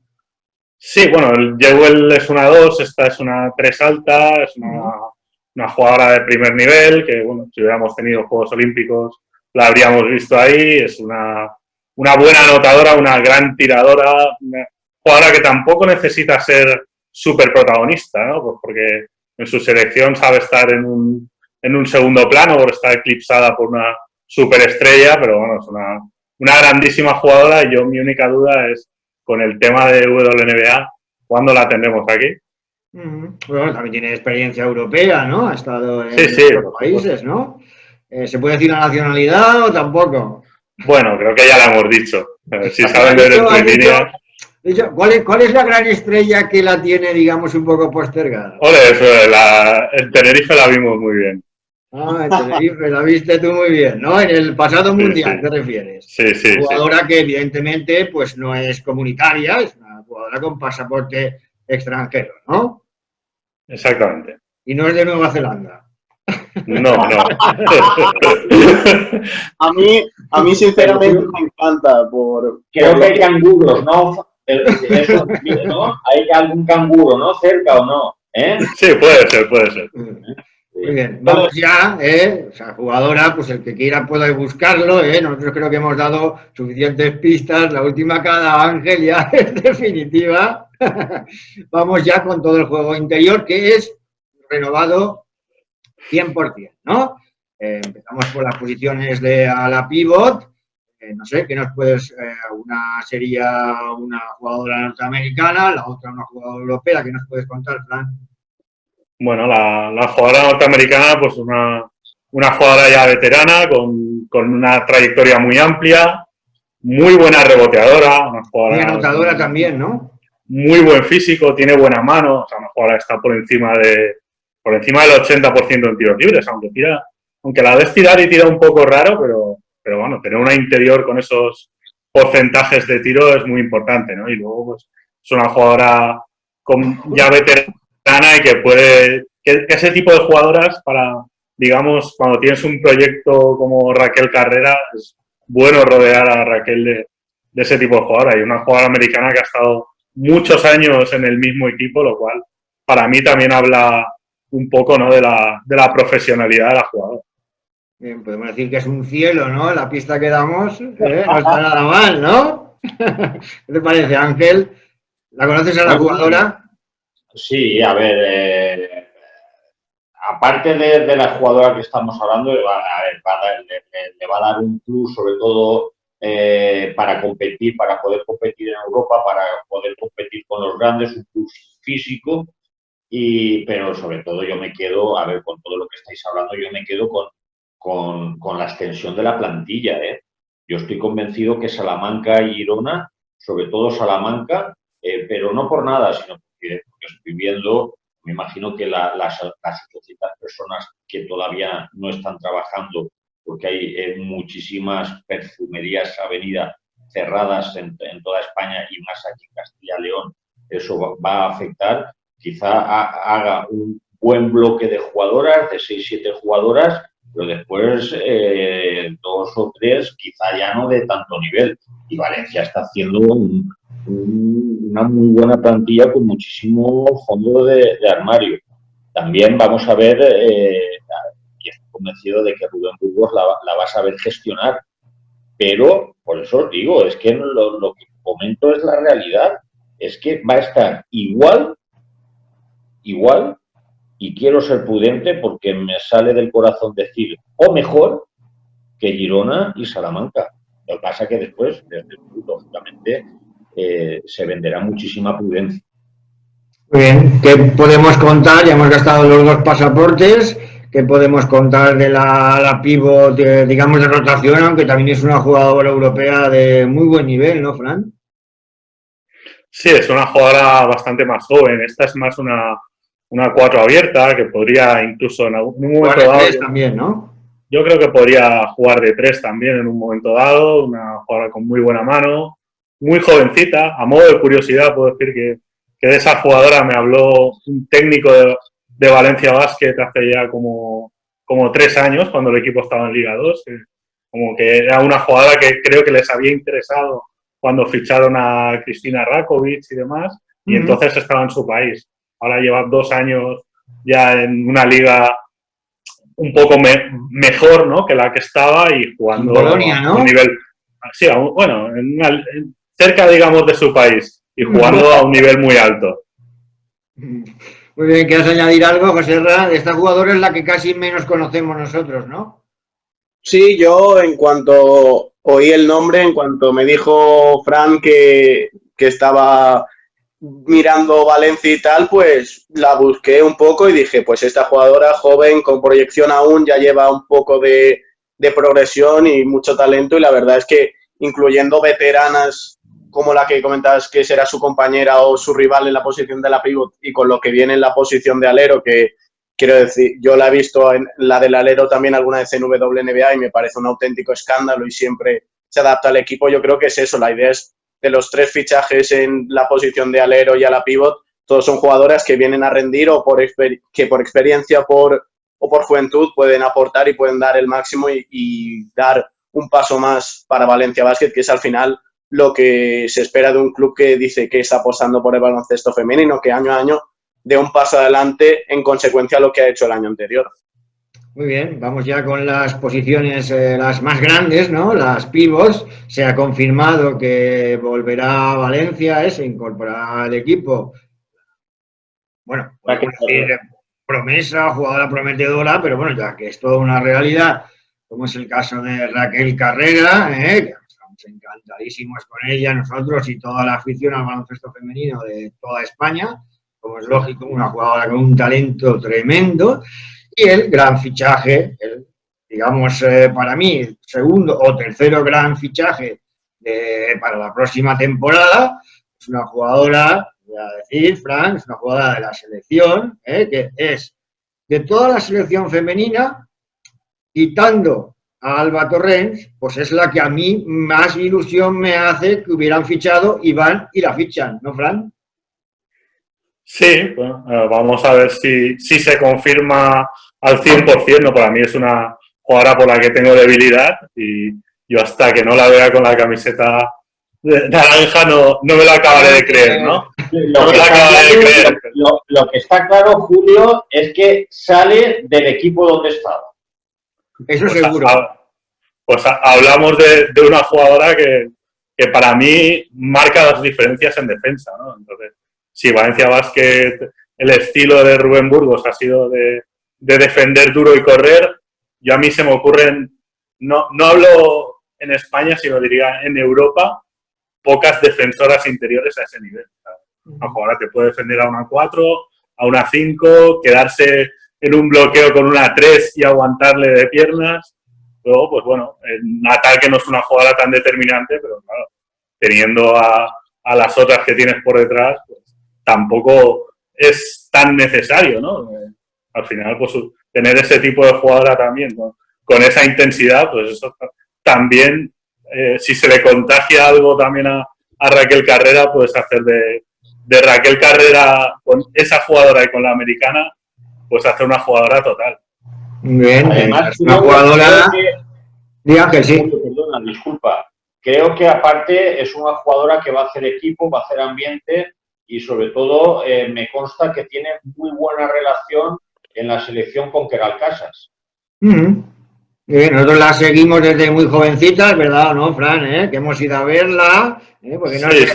Sí, bueno, el Jewel es una 2, esta es una 3 alta, es una jugadora de primer nivel, que bueno, si hubiéramos tenido Juegos Olímpicos la habríamos visto ahí, es una buena anotadora, una gran tiradora, una jugadora que tampoco necesita ser súper protagonista, ¿no? Pues porque en su selección sabe estar en un segundo plano, porque está eclipsada por una superestrella, pero bueno, es una grandísima jugadora y mi única duda es con el tema de WNBA, ¿cuándo la tendremos aquí? Bueno, también tiene experiencia europea, ¿no? Ha estado en Sí, otros países, ¿no? ¿Se puede decir la nacionalidad o tampoco? Bueno, creo que ya la hemos dicho. Si saben leer entre líneas. ¿Cuál es la gran estrella que la tiene, digamos, un poco postergada? El Tenerife la vimos muy bien. Ah, el Tenerife, la viste tú muy bien, ¿no? En el pasado mundial, sí. ¿te refieres? Sí, sí. Una jugadora que evidentemente pues no es comunitaria, es una jugadora con pasaporte extranjero, ¿no? Exactamente. Y no es de Nueva Zelanda. No. a mí sinceramente me encanta Creo que hay canguros, ¿no? Eso, ¿no? Hay algún canguro, ¿no? Cerca o no, ¿eh? Sí, puede ser. Muy bien, vamos ya, o sea, jugadora, pues el que quiera puede buscarlo, nosotros creo que hemos dado suficientes pistas, la última que ha dado Ángel ya es definitiva. Vamos ya con todo el juego interior que es renovado 100%, ¿no? Empezamos por las posiciones de a la pivot, no sé, ¿qué nos puedes? Una sería una jugadora norteamericana, la otra una jugadora europea, ¿qué nos puedes contar, Fran? Bueno, la jugadora norteamericana, pues una jugadora ya veterana, con una trayectoria muy amplia, muy buena reboteadora, una jugadora... Muy anotadora también, ¿no? Muy buen físico, tiene buena mano, o sea, una jugadora está por encima del 80% en tiros libres, aunque la ves tirar y tira un poco raro, pero bueno, tener una interior con esos porcentajes de tiro es muy importante, ¿no? Y luego, pues, es una jugadora ya veterana y que ese tipo de jugadoras digamos, cuando tienes un proyecto como Raquel Carrera, es bueno rodear a Raquel de ese tipo de jugadora. Y una jugadora americana que ha estado muchos años en el mismo equipo, lo cual para mí también habla un poco, ¿no? de la profesionalidad de la jugadora. Bien, podemos decir que es un cielo, ¿no? La pista que damos, no está nada mal, ¿no? ¿Qué te parece, Ángel? ¿La conoces a la jugadora? Sí, a ver, aparte de la jugadora que estamos hablando, le va a dar un plus, sobre todo para competir, para poder competir en Europa, para poder competir con los grandes, un plus físico, pero sobre todo yo me quedo, a ver, con todo lo que estáis hablando, yo me quedo con la extensión de la plantilla, ¿eh? Yo estoy convencido que Salamanca y Girona, sobre todo Salamanca, pero no por nada, sino porque estoy viendo, me imagino que las 800 personas que todavía no están trabajando, porque hay muchísimas perfumerías avenida cerradas en toda España y más aquí en Castilla y León, eso va a afectar. Quizá haga un buen bloque de jugadoras, de 6-7 jugadoras, pero después 2 o 3 quizá ya no de tanto nivel. Y Valencia está haciendo una muy buena plantilla con muchísimo fondo de armario. También vamos a ver, y estoy convencido de que Rubén Burgos la va a saber gestionar, pero por eso os digo, es que lo que comento es la realidad, es que va a estar igual, y quiero ser prudente porque me sale del corazón decir, o mejor, que Girona y Salamanca. Lo que pasa es que después, lógicamente, se venderá muchísima prudencia. Muy bien, ¿qué podemos contar? Ya hemos gastado los 2 pasaportes. ¿Qué podemos contar de la pívot, digamos, de rotación, aunque también es una jugadora europea de muy buen nivel, ¿no, Fran? Sí, es una jugadora bastante más joven. Esta es más una 4 abierta, que podría incluso en un momento dado... también, ¿no? Yo creo que podría jugar de 3 también en un momento dado, una jugadora con muy buena mano, muy jovencita. A modo de curiosidad puedo decir que de esa jugadora me habló un técnico de Valencia Basket hace ya como 3 años, cuando el equipo estaba en Liga 2, como que era una jugadora que creo que les había interesado cuando ficharon a Cristina Rakovic y demás, y entonces estaba en su país. Ahora lleva 2 años ya en una liga un poco mejor, ¿no?, que la que estaba y jugando Polonia, ¿no? a un nivel, sí, bueno, cerca, digamos, de su país y jugando a un nivel muy alto. Muy bien, ¿quieres añadir algo, José Ra? Esta jugadora es la que casi menos conocemos nosotros, ¿no? Sí, yo en cuanto oí el nombre, en cuanto me dijo Fran que estaba mirando Valencia y tal, pues la busqué un poco y dije, pues esta jugadora joven, con proyección aún, ya lleva un poco de progresión y mucho talento, y la verdad es que incluyendo veteranas como la que comentabas que será su compañera o su rival en la posición de la pívot, y con lo que viene en la posición de alero, que quiero decir, yo la he visto en la del alero también alguna vez en WNBA y me parece un auténtico escándalo y siempre se adapta al equipo. Yo creo que es eso, la idea es de los 3 fichajes en la posición de alero y a la pívot, todos son jugadoras que vienen a rendir o que por experiencia o por juventud pueden aportar y pueden dar el máximo y dar un paso más para Valencia Basket, que es al final lo que se espera de un club que dice que está apostando por el baloncesto femenino, que año a año dé un paso adelante en consecuencia a lo que ha hecho el año anterior. Muy bien, vamos ya con las posiciones las más grandes, ¿no? Las pivots. Se ha confirmado que volverá a Valencia, se incorporará al equipo. Bueno, podemos decir promesa, jugadora prometedora, pero bueno, ya que es toda una realidad, como es el caso de Raquel Carrera, que estamos encantadísimos con ella, nosotros y toda la afición al baloncesto femenino de toda España, como es lógico, una jugadora con un talento tremendo. Y el gran fichaje, digamos, para mí, segundo o tercero gran fichaje para la próxima temporada, es una jugadora, voy a decir, Fran, es una jugadora de la selección, que es de toda la selección femenina, quitando a Alba Torrens, pues es la que a mí más ilusión me hace que hubieran fichado y van y la fichan, ¿no, Fran? Sí, bueno, vamos a ver si se confirma al 100%, ¿no? Para mí es una jugadora por la que tengo debilidad y yo hasta que no la vea con la camiseta naranja no me la acabaré de creer, ¿no? Lo que está claro, Julio, es que sale del equipo donde estaba. Eso pues seguro. Pues hablamos de una jugadora que para mí marca las diferencias en defensa, ¿no? Entonces, si Valencia Basket, el estilo de Rubén Burgos ha sido de defender duro y correr, yo a mí se me ocurren, no hablo en España, sino diría en Europa, pocas defensoras interiores a ese nivel. Una jugadora te puede defender a una 4, a una 5, quedarse en un bloqueo con una 3 y aguantarle de piernas. Luego, pues bueno, en ataque no es una jugadora tan determinante, pero claro, teniendo a las otras que tienes por detrás, pues tampoco es tan necesario, ¿no? Al final, pues tener ese tipo de jugadora también, ¿no? Con esa intensidad, pues eso también, si se le contagia algo también a Raquel Carrera, puedes hacer de Raquel Carrera con esa jugadora y con la americana, pues hacer una jugadora total. Bien, además, una jugadora de Ángel, sí. Perdona, disculpa. Creo que aparte es una jugadora que va a hacer equipo, va a hacer ambiente y sobre todo me consta que tiene muy buena relación en la selección con Keral Casas. Bien, nosotros la seguimos desde muy jovencitas, ¿verdad? ¿No, Fran? Que hemos ido a verla, porque no es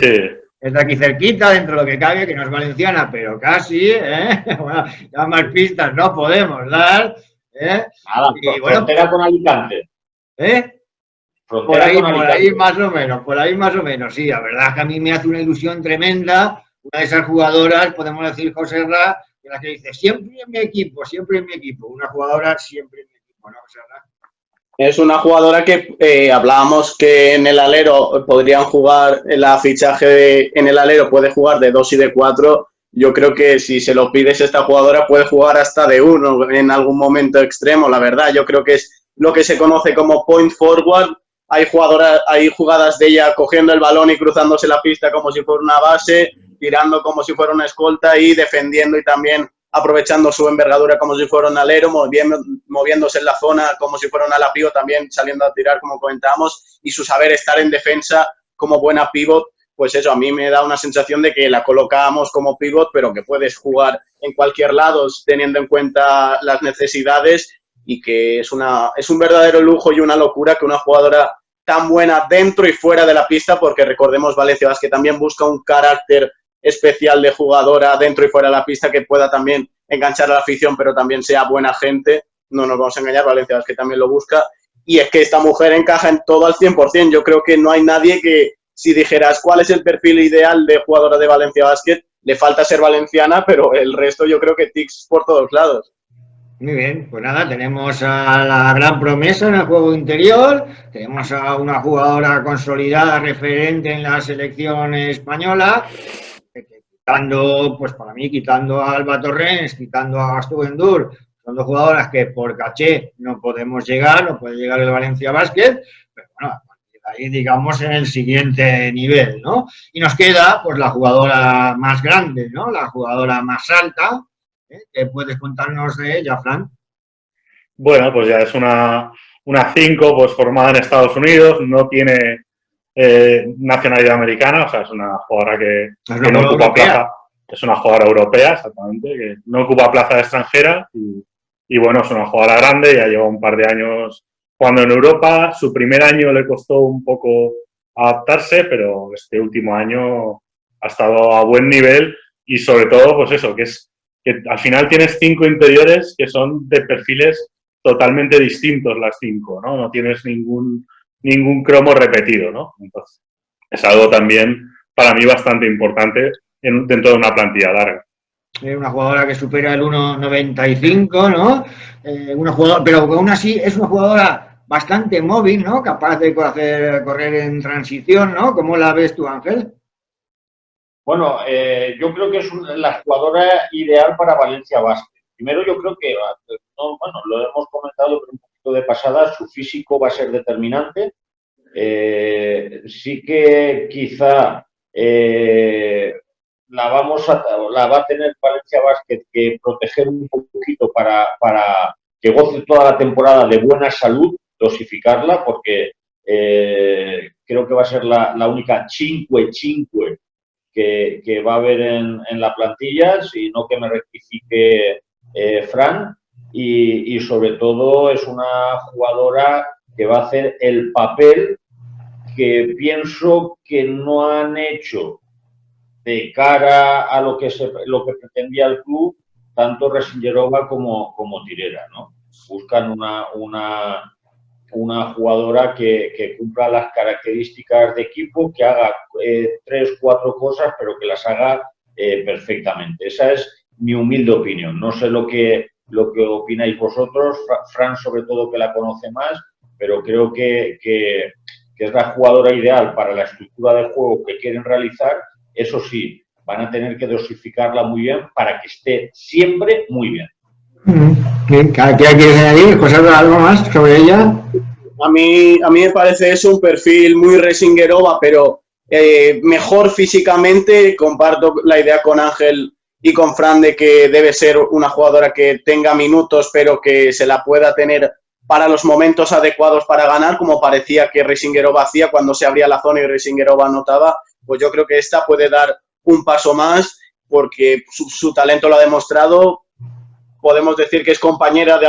de aquí cerquita, dentro de lo que cabe, que no es valenciana, pero casi, Bueno, ya más pistas no podemos dar, Nada, y frontera con Alicante. Por ahí más o menos, sí, la verdad es que a mí me hace una ilusión tremenda, una de esas jugadoras, podemos decir, José Ra, de la que dice, siempre en mi equipo, una jugadora siempre en mi equipo, ¿no, José Ra? Es una jugadora que hablábamos que en el alero podrían jugar, la fichaje en el alero puede jugar de 2 y de 4. Yo creo que si se lo pides esta jugadora puede jugar hasta de 1 en algún momento extremo, la verdad. Yo creo que es lo que se conoce como point forward. Hay jugadas de ella cogiendo el balón y cruzándose la pista como si fuera una base, tirando como si fuera una escolta y defendiendo y también aprovechando su envergadura como si fuera un alero, moviéndose en la zona como si fuera un ala pívot, también saliendo a tirar como comentábamos, y su saber estar en defensa como buena pívot pues eso, a mí me da una sensación de que la colocábamos como pivot, pero que puedes jugar en cualquier lado teniendo en cuenta las necesidades y que es un verdadero lujo y una locura que una jugadora tan buena dentro y fuera de la pista, porque recordemos Valencia Basket también busca un carácter especial de jugadora dentro y fuera de la pista que pueda también enganchar a la afición, pero también sea buena gente. No nos vamos a engañar, Valencia Basket también lo busca. Y es que esta mujer encaja en todo al 100%. Yo creo que no hay nadie que, si dijeras cuál es el perfil ideal de jugadora de Valencia Basket, le falta ser valenciana, pero el resto yo creo que tics por todos lados. Muy bien, pues nada, tenemos a la gran promesa en el juego interior, tenemos a una jugadora consolidada, referente en la selección española, quitando, pues para mí, quitando a Alba Torrens, quitando a Stubendur, son dos jugadoras que por caché no podemos llegar, no puede llegar el Valencia Basket, pero bueno, ahí digamos en el siguiente nivel, ¿no? Y nos queda pues la jugadora más grande, ¿no? La jugadora más alta. ¿Qué puedes contarnos de ella, Fran? Bueno, pues ya es una 5 pues formada en Estados Unidos, no tiene nacionalidad americana, o sea, es una jugadora que no ocupa plaza, es una jugadora europea, exactamente, que no ocupa plaza de extranjera y bueno, es una jugadora grande, ya lleva un par de años jugando en Europa, su primer año le costó un poco adaptarse, pero este último año ha estado a buen nivel y sobre todo, pues eso, que al final tienes 5 interiores que son de perfiles totalmente distintos las 5, ¿no? No tienes ningún cromo repetido, ¿no? Entonces, es algo también para mí bastante importante dentro de una plantilla larga. Una jugadora que supera el 1,95, ¿no? Una jugadora, pero aún así es una jugadora bastante móvil, ¿no? Capaz de correr en transición, ¿no? ¿Cómo la ves tú, Ángel? Bueno, yo creo que es la jugadora ideal para Valencia Basket. Primero, yo creo que, bueno, lo hemos comentado pero un poquito de pasada, su físico va a ser determinante. Sí que quizá la va a tener Valencia Basket que proteger un poquito para que goce toda la temporada de buena salud, dosificarla, porque creo que va a ser la única 5 que va a haber en la plantilla, si no que me rectifique Fran, y sobre todo es una jugadora que va a hacer el papel que pienso que no han hecho de cara a lo que pretendía el club, tanto Resingerova como Tirera, ¿no? Buscan una jugadora que cumpla las características de equipo, que haga 3, 4 cosas, pero que las haga perfectamente. Esa es mi humilde opinión. No sé lo que opináis vosotros, Fran sobre todo que la conoce más, pero creo que es la jugadora ideal para la estructura de juego que quieren realizar. Eso sí, van a tener que dosificarla muy bien para que esté siempre muy bien. ¿Qué quieres añadir? José, ¿algo más sobre ella? A mí me parece eso un perfil muy Resingerova, pero mejor físicamente. Comparto la idea con Ángel y con Fran de que debe ser una jugadora que tenga minutos, pero que se la pueda tener para los momentos adecuados para ganar, como parecía que Resingerova hacía cuando se abría la zona y Resingerova anotaba. Pues yo creo que esta puede dar un paso más porque su talento lo ha demostrado. Podemos decir que es compañera de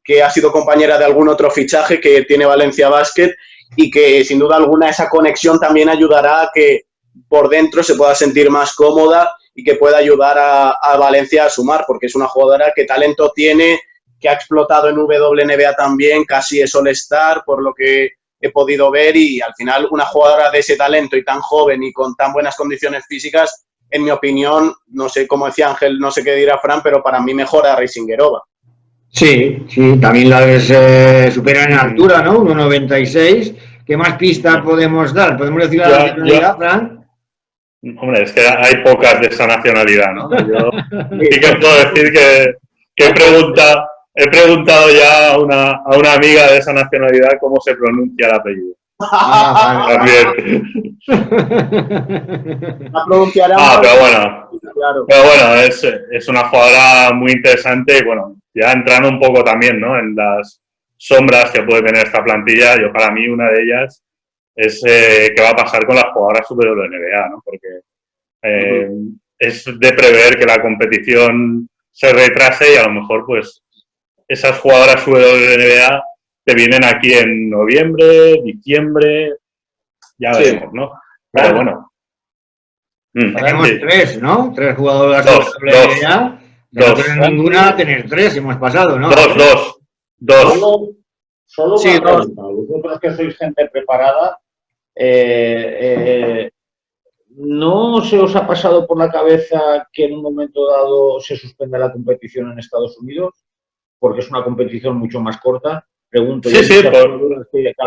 que ha sido compañera de algún otro fichaje que tiene Valencia Basket y que sin duda alguna esa conexión también ayudará a que por dentro se pueda sentir más cómoda y que pueda ayudar a Valencia a sumar, porque es una jugadora que talento tiene, que ha explotado en WNBA también, casi es All-Star por lo que he podido ver, y al final una jugadora de ese talento y tan joven y con tan buenas condiciones físicas, en mi opinión, no sé, como decía Ángel, no sé qué dirá Fran, pero para mí mejora a Resingerova. Sí, también la supera en altura, ¿no? 1,96. ¿Qué más pista podemos dar? ¿Podemos decir la nacionalidad, Fran? Hombre, es que hay pocas de esa nacionalidad, ¿no? Yo sí que puedo decir que he preguntado ya a una amiga de esa nacionalidad cómo se pronuncia el apellido. También. Pero bueno, es una jugadora muy interesante y bueno, ya entrando un poco también, ¿no? En las sombras que puede tener esta plantilla, yo para mí una de ellas es qué va a pasar con las jugadoras WNBA, ¿no? Porque es de prever que la competición se retrase y a lo mejor pues esas jugadoras WNBA te vienen aquí en noviembre, diciembre, ya veremos, ¿no? Pero bueno. Tenemos 3, ¿no? 3 jugadoras WNBA. No tener ninguna, tener 3 hemos pasado, ¿no? Dos. Solo sí, una pregunta. Vosotros que sois gente preparada, ¿no se os ha pasado por la cabeza que en un momento dado se suspenda la competición en Estados Unidos? Porque es una competición mucho más corta. Pregunto. Sí,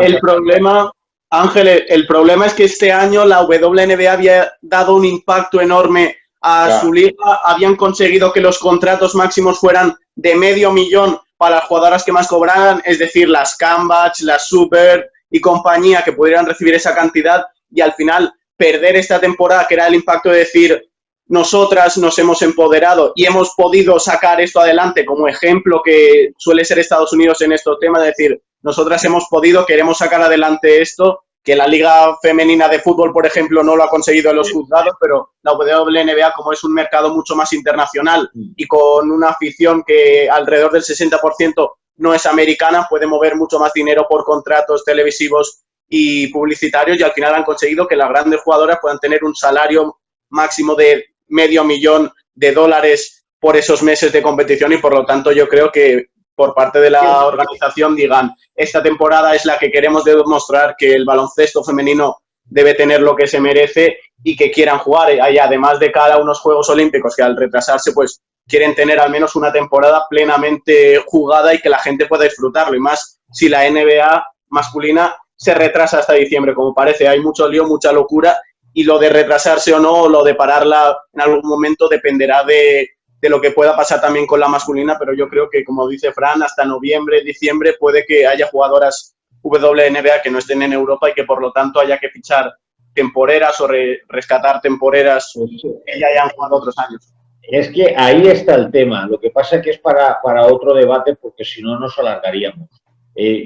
el problema, Ángel, el problema es que este año la WNBA había dado un impacto enorme a su liga. Habían conseguido que los contratos máximos fueran de $500,000 para las jugadoras que más cobraran, es decir, las Cambridge, las Super y compañía, que pudieran recibir esa cantidad, y al final perder esta temporada, que era el impacto de decir, nosotras nos hemos empoderado y hemos podido sacar esto adelante, como ejemplo que suele ser Estados Unidos en estos temas, de decir, nosotras hemos podido, queremos sacar adelante esto, que la Liga Femenina de Fútbol, por ejemplo, no lo ha conseguido en los juzgados, pero la WNBA, como es un mercado mucho más internacional y con una afición que alrededor del 60% no es americana, puede mover mucho más dinero por contratos televisivos y publicitarios, y al final han conseguido que las grandes jugadoras puedan tener un salario máximo de $500,000 por esos meses de competición, y por lo tanto yo creo que por parte de la organización digan, esta temporada es la que queremos demostrar que el baloncesto femenino debe tener lo que se merece y que quieran jugar. Y además de cara a unos Juegos Olímpicos que al retrasarse pues quieren tener al menos una temporada plenamente jugada y que la gente pueda disfrutarlo. Y más si la NBA masculina se retrasa hasta diciembre, como parece. Hay mucho lío, mucha locura, y lo de retrasarse o no, o lo de pararla en algún momento dependerá de lo que pueda pasar también con la masculina, pero yo creo que, como dice Fran, hasta noviembre, diciembre puede que haya jugadoras WNBA que no estén en Europa y que por lo tanto haya que fichar temporeras o rescatar temporeras que ya hayan jugado otros años. Es que ahí está el tema. Lo que pasa es que es para otro debate, porque si no nos alargaríamos.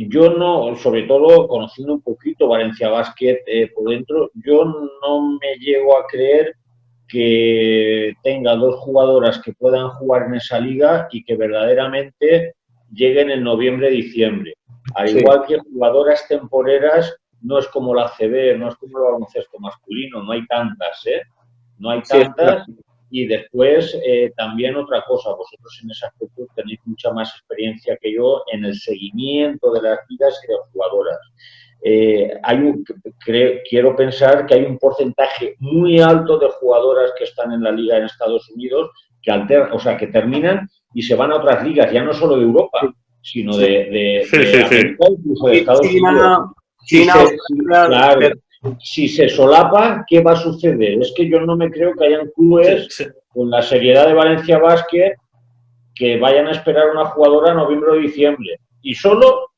Yo no, sobre todo conociendo un poquito Valencia Basket por dentro, yo no me llego a creer que tenga 2 jugadoras que puedan jugar en esa liga y que verdaderamente lleguen en noviembre-diciembre. Al igual que jugadoras temporeras, no es como la CB, no es como el baloncesto masculino, no hay tantas, no hay tantas. Y después, también otra cosa, vosotros en ese aspecto tenéis mucha más experiencia que yo en el seguimiento de las ligas y de las jugadoras. Quiero pensar que hay un porcentaje muy alto de jugadoras que están en la liga en Estados Unidos que terminan y se van a otras ligas, ya no solo de Europa, sino de América, incluso de Estados Unidos. Claro, si se solapa, ¿qué va a suceder? Es que yo no me creo que hayan clubes con la seriedad de Valencia Basket que vayan a esperar a una jugadora en noviembre o diciembre. Y solo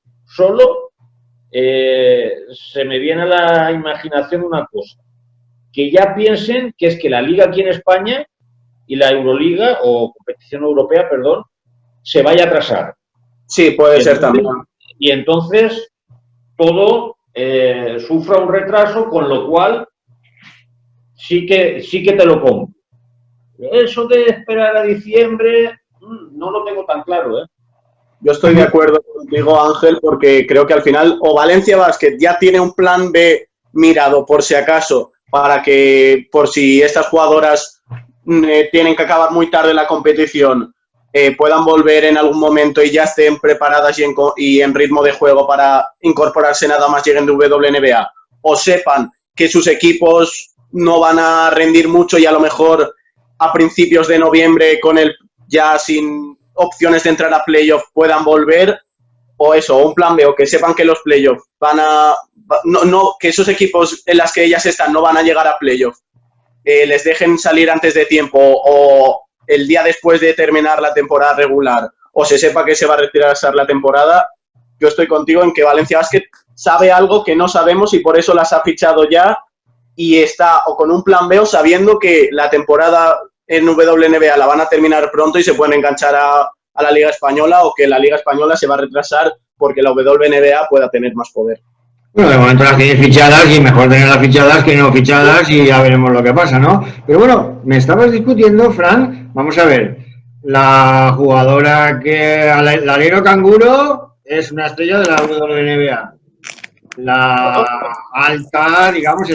se me viene a la imaginación una cosa, que ya piensen que es que la liga aquí en España y la Euroliga, o competición europea, perdón, se vaya a atrasar. Sí, puede ser también. Y entonces todo sufra un retraso, con lo cual sí que te lo compro. Eso de esperar a diciembre no lo tengo tan claro, Yo estoy de acuerdo contigo, Ángel, porque creo que al final o Valencia Basket ya tiene un plan B mirado por si acaso, para que por si estas jugadoras tienen que acabar muy tarde la competición, puedan volver en algún momento y ya estén preparadas y en ritmo de juego para incorporarse nada más lleguen de WNBA, o sepan que sus equipos no van a rendir mucho y a lo mejor a principios de noviembre ya sin opciones de entrar a playoff puedan volver, o eso, o un plan B, o que sepan que los playoffs que esos equipos en las que ellas están no van a llegar a playoff, les dejen salir antes de tiempo o el día después de terminar la temporada regular, o se sepa que se va a retirar la temporada. Yo estoy contigo en que Valencia Basket sabe algo que no sabemos y por eso las ha fichado ya, y está o con un plan B o sabiendo que la temporada en WNBA la van a terminar pronto y se pueden enganchar a la Liga Española, o que la Liga Española se va a retrasar porque la WNBA pueda tener más poder. Bueno, de momento las tienes fichadas y mejor tenerlas fichadas que no fichadas y ya veremos lo que pasa, ¿no? Pero bueno, me estabas discutiendo, Fran, vamos a ver, la jugadora la alero canguro es una estrella de la WNBA. La alta, digamos,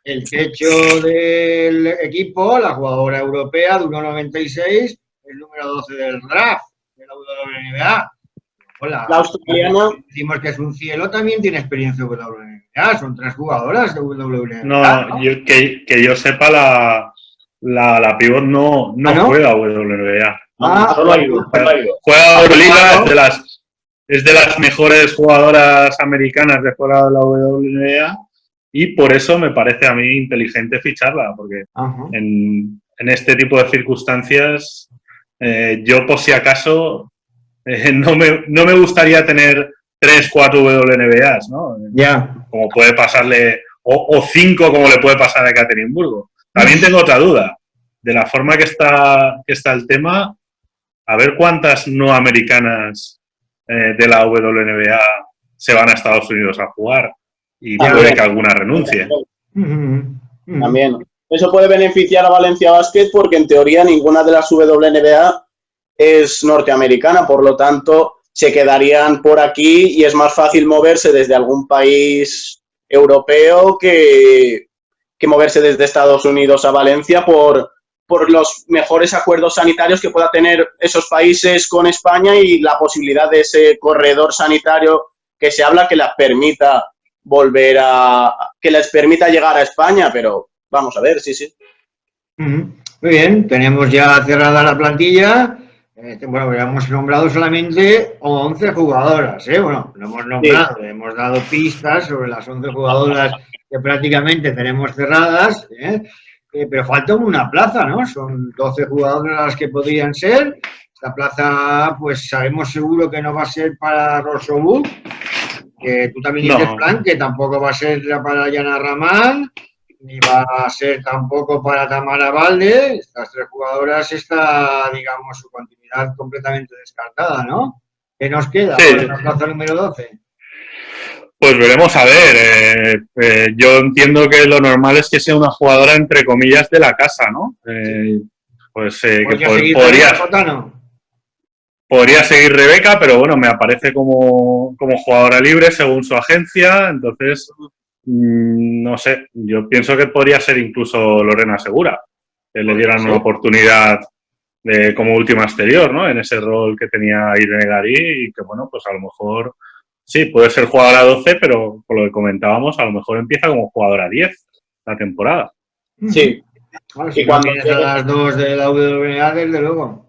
el techo del equipo, la jugadora europea de 1,96, el número 12 del draft de la WNBA. Hola, La australiana. decimos que es un cielo, también tiene experiencia de WNBA, son 3 jugadoras de WNBA. No, que yo sepa, la pivot no juega WNBA. Solo ha ido. Juega Euroliga, es de las mejores jugadoras americanas de fuera de la WNBA y por eso me parece a mí inteligente ficharla, porque en este tipo de circunstancias yo por si acaso no me gustaría tener 3, 4 WNBAs, ¿no? Ya. Como puede pasarle, o 5 como le puede pasar a Ekaterimburgo. También tengo otra duda, de la forma que está el tema, a ver cuántas no americanas de la WNBA se van a Estados Unidos a jugar y puede que alguna renuncie. También. Eso puede beneficiar a Valencia Basket porque en teoría ninguna de las WNBA es norteamericana, por lo tanto se quedarían por aquí y es más fácil moverse desde algún país europeo que moverse desde Estados Unidos a Valencia por los mejores acuerdos sanitarios que pueda tener esos países con España y la posibilidad de ese corredor sanitario que se habla que les permita llegar a España, pero vamos a ver, sí. Muy bien, tenemos ya cerrada la plantilla. Bueno, hemos nombrado solamente 11 jugadoras, Bueno, lo hemos nombrado, hemos dado pistas sobre las 11 jugadoras que prácticamente tenemos cerradas, pero falta una plaza, ¿no? Son 12 jugadoras las que podrían ser. Esta plaza, pues sabemos seguro que no va a ser para Rosobú, que tú también dices, Plan, que tampoco va a ser para Yana Ramán, ni va a ser tampoco para Tamara Valde. Estas 3 jugadoras está, digamos, su continuidad completamente descartada, ¿no? ¿Qué nos queda para la plaza número 12? Pues veremos a ver. Yo entiendo que lo normal es que sea una jugadora, entre comillas, de la casa, ¿no? Podría seguir Rebeca, pero bueno, me aparece como jugadora libre según su agencia, entonces no sé, yo pienso que podría ser incluso Lorena Segura, que le dieran una oportunidad como última exterior, ¿no? En ese rol que tenía Irene Garí y que bueno, pues a lo mejor sí, puede ser jugadora 12, pero por lo que comentábamos, a lo mejor empieza como jugadora 10 la temporada. Sí. Bueno, si cuando tienes a las 2 de la WNBA, desde luego.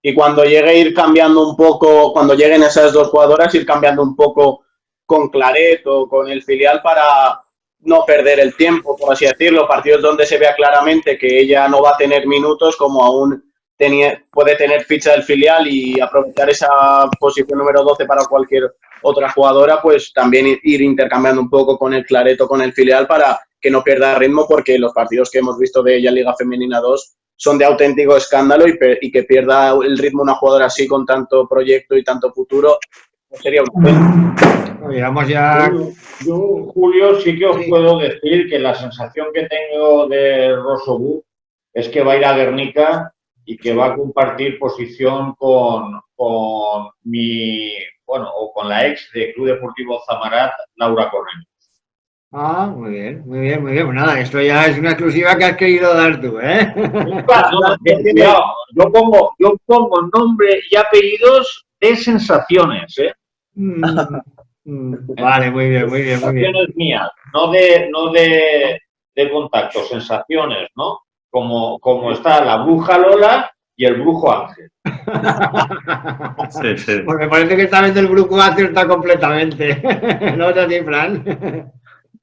Y cuando llegue a ir cambiando un poco, cuando lleguen esas 2 jugadoras, ir cambiando un poco con Claret o con el filial para no perder el tiempo, por así decirlo. Partidos donde se vea claramente que ella no va a tener minutos, como aún puede tener ficha del filial y aprovechar esa posición número 12 para cualquier otra jugadora, pues también ir intercambiando un poco con el Claret o con el filial para que no pierda ritmo, porque los partidos que hemos visto de ella en Liga Femenina 2 son de auténtico escándalo y que pierda el ritmo una jugadora así con tanto proyecto y tanto futuro, pues sería un pena. Yo, Julio, sí que os puedo decir que la sensación que tengo de Rosobú es que va a ir a Guernica y que va a compartir posición con la ex de Club Deportivo Zamarat, Laura Correño. Muy bien. Pues nada, esto ya es una exclusiva que has querido dar tú, Yo pongo nombre y apellidos de sensaciones, Vale, muy bien. Sensaciones mías, no de contacto, sensaciones, ¿no? Como está la bruja Lola y el brujo Ángel. Sí. Pues me parece que esta vez el brujo acierta completamente. ¿No es así, Fran?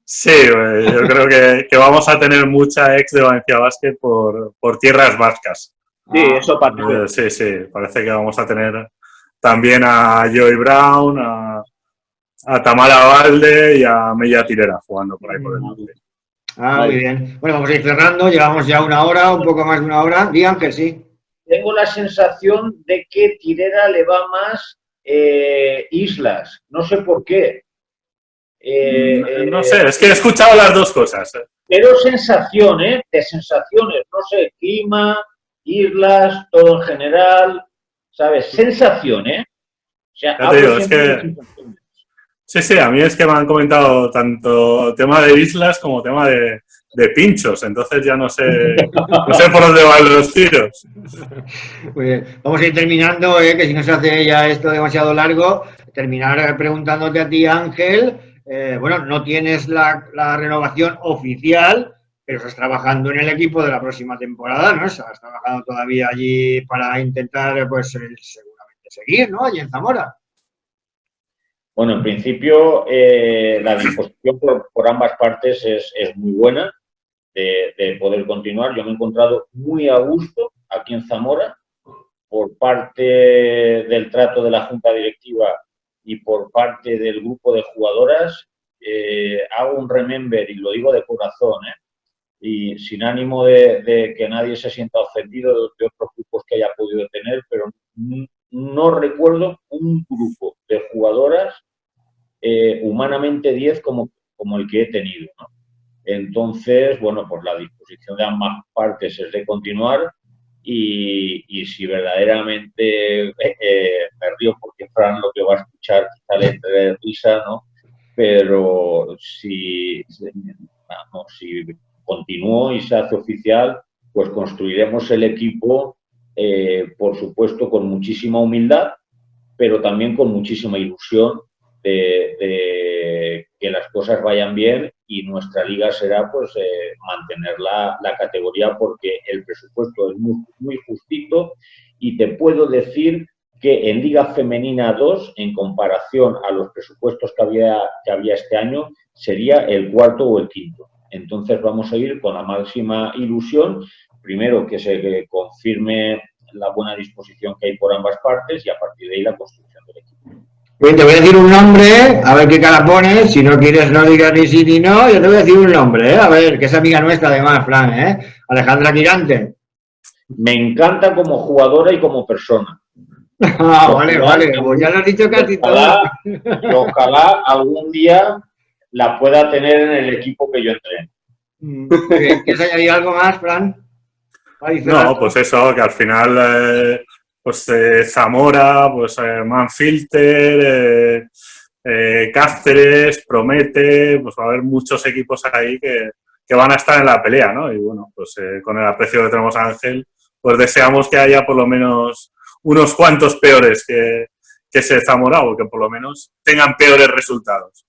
Sí, yo creo que vamos a tener mucha ex de Valencia Basket por tierras vascas. Sí, eso parece. Sí, parece que vamos a tener también a Joy Brown, a Tamara Valde y a Mella Tirera jugando por ahí por el norte. Muy bien. Bueno, vamos a ir cerrando, llevamos ya una hora, un poco más de una hora. Digan que sí. Tengo la sensación de que Tirera le va más Islas, no sé por qué. No sé, es que he escuchado las dos cosas. Pero sensación, de sensaciones, no sé, clima, islas, todo en general, ¿sabes? Sensación, O sea, Ya te digo, es que... Sí, a mí es que me han comentado tanto tema de islas como tema de pinchos, entonces ya no sé por dónde van los tiros. Muy bien. Vamos a ir terminando, que si no se hace ya esto demasiado largo, terminar preguntándote a ti, Ángel. Bueno, no tienes la renovación oficial, pero estás trabajando en el equipo de la próxima temporada, ¿no? Estás trabajando todavía allí para intentar, pues, seguramente seguir, ¿no? Allí en Zamora. Bueno, en principio la disposición por ambas partes es muy buena de poder continuar. Yo me he encontrado muy a gusto aquí en Zamora por parte del trato de la Junta Directiva y por parte del grupo de jugadoras. Hago un remember y lo digo de corazón, y sin ánimo de que nadie se sienta ofendido de otros grupos que haya podido tener, pero no recuerdo un grupo de jugadoras humanamente 10 como el que he tenido, ¿no? Entonces, bueno, pues la disposición de ambas partes es de continuar y si verdaderamente me río porque Fran lo que va a escuchar quizá le entre de risa, ¿no? Pero si continúo y se hace oficial, pues construiremos el equipo, por supuesto, con muchísima humildad, pero también con muchísima ilusión de que las cosas vayan bien y nuestra liga será pues mantener la categoría porque el presupuesto es muy justito y te puedo decir que en Liga Femenina 2, en comparación a los presupuestos que había este año, sería el cuarto o el quinto. Entonces vamos a ir con la máxima ilusión, primero que se confirme la buena disposición que hay por ambas partes y a partir de ahí la construcción del equipo. Bien, te voy a decir un nombre, a ver qué cara pones. Si no quieres, no digas ni sí ni no. Yo te voy a decir un nombre, A ver, que es amiga nuestra, además, Fran, Alejandra Quirante. Me encanta como jugadora y como persona. Vale, pues ya lo has dicho casi todo. Y ojalá algún día la pueda tener en el equipo que yo entreno. ¿Quieres añadir algo más, Fran? No, pues eso, que al final... Zamora, pues Manfilter, Cáceres, Promete, pues va a haber muchos equipos ahí que van a estar en la pelea, ¿no? Y bueno, pues con el aprecio que tenemos a Ángel, pues deseamos que haya por lo menos unos cuantos peores que ese Zamora, o que por lo menos tengan peores resultados.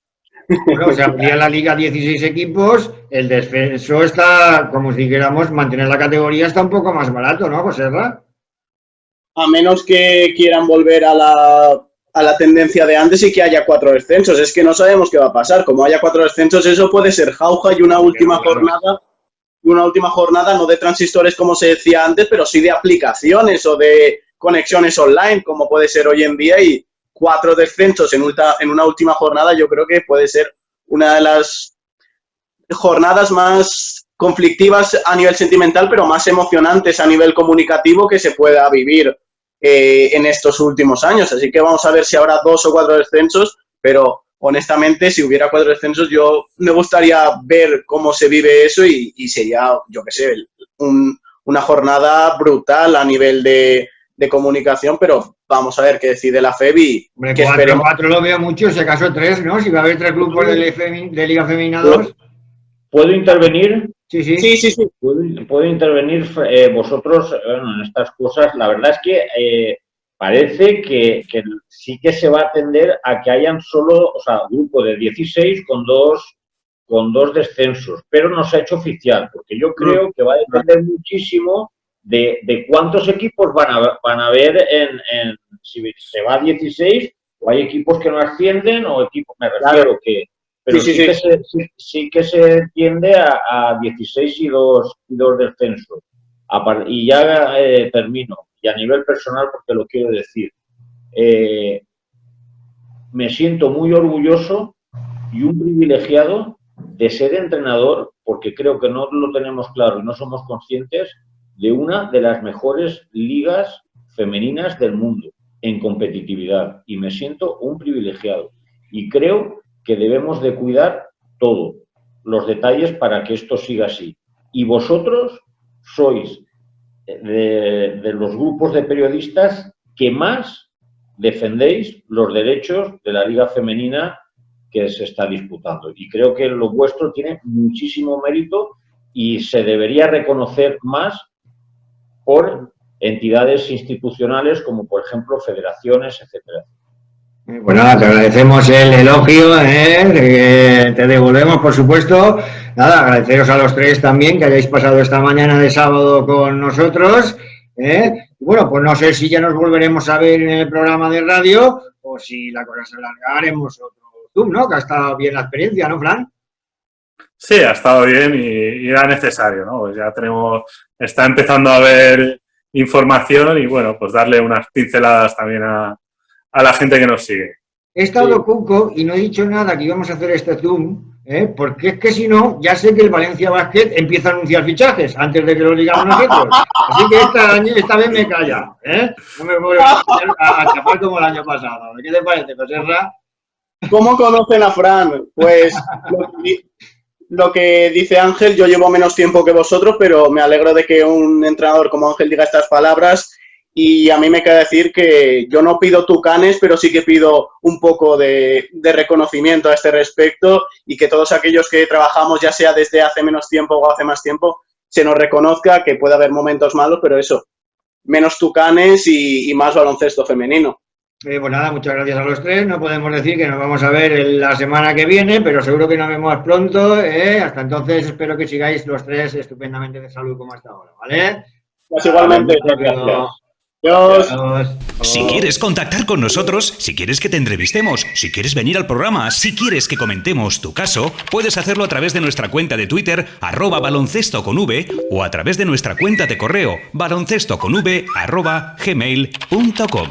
Bueno, se amplía la liga a 16 equipos, el descenso está, como si dijéramos, mantener la categoría está un poco más barato, ¿no, Joserra? A menos que quieran volver a la tendencia de antes y que haya 4 descensos. Es que no sabemos qué va a pasar. Como haya 4 descensos, eso puede ser jauja y una última jornada. No de transistores como se decía antes, pero sí de aplicaciones o de conexiones online, como puede ser hoy en día. Y 4 descensos en una última jornada, yo creo que puede ser una de las jornadas más conflictivas a nivel sentimental, pero más emocionantes a nivel comunicativo que se pueda vivir en estos últimos años. Así que vamos a ver si habrá 2 o 4 descensos, pero honestamente, si hubiera 4 descensos, yo me gustaría ver cómo se vive eso y sería, yo qué sé, una jornada brutal a nivel de comunicación, pero vamos a ver qué decide la FEB y que esperemos. 4 lo veo mucho, si acaso 3, ¿no? Si va a haber 3 grupos de Liga Femenina 2. ¿Puedo intervenir? Sí. ¿Puedo intervenir vosotros en estas cosas? La verdad es que parece que sí que se va a tender a que hayan solo, o sea, grupo de 16 con dos descensos, pero no se ha hecho oficial, porque yo creo que va a depender muchísimo de cuántos equipos van a haber si se va a 16 o hay equipos que no ascienden o equipos, me refiero que... Pero sí que se tiende a 16 y dos descensos. Y ya termino. Y a nivel personal, porque lo quiero decir, me siento muy orgulloso y un privilegiado de ser entrenador, porque creo que no lo tenemos claro y no somos conscientes de una de las mejores ligas femeninas del mundo en competitividad. Y me siento un privilegiado. Y creo que debemos de cuidar todo, los detalles para que esto siga así. Y vosotros sois de los grupos de periodistas que más defendéis los derechos de la Liga Femenina que se está disputando. Y creo que lo vuestro tiene muchísimo mérito y se debería reconocer más por entidades institucionales como, por ejemplo, federaciones, etcétera. Pues nada, te agradecemos el elogio, te devolvemos, por supuesto. Nada, agradeceros a los tres también que hayáis pasado esta mañana de sábado con nosotros. Bueno, pues no sé si ya nos volveremos a ver en el programa de radio o si la cosa se alarga, haremos otro Zoom, ¿no? Que ha estado bien la experiencia, ¿no, Fran? Sí, ha estado bien y era necesario, ¿no? Pues ya está empezando a haber información y bueno, pues darle unas pinceladas también a la gente que nos sigue. He estado cuco y no he dicho nada que íbamos a hacer este Zoom, porque es que si no, ya sé que el Valencia Basket empieza a anunciar fichajes antes de que lo digamos nosotros. Así que esta vez me calla, no me voy a chapar como el año pasado. ¿Qué te parece, Joserra? ¿Cómo conocen a Fran? Pues lo que dice Ángel, yo llevo menos tiempo que vosotros, pero me alegro de que un entrenador como Ángel diga estas palabras. Y a mí me queda decir que yo no pido tucanes, pero sí que pido un poco de reconocimiento a este respecto y que todos aquellos que trabajamos, ya sea desde hace menos tiempo o hace más tiempo, se nos reconozca que puede haber momentos malos, pero eso, menos tucanes y más baloncesto femenino. Pues nada, muchas gracias a los tres. No podemos decir que nos vamos a ver la semana que viene, pero seguro que nos vemos pronto. Hasta entonces espero que sigáis los tres estupendamente de salud como hasta ahora, ¿vale? Pues igualmente, gracias. Adiós. Si quieres contactar con nosotros, si quieres que te entrevistemos, si quieres venir al programa, si quieres que comentemos tu caso, puedes hacerlo a través de nuestra cuenta de Twitter, @baloncestoconv, o a través de nuestra cuenta de correo, baloncestoconv@gmail.com.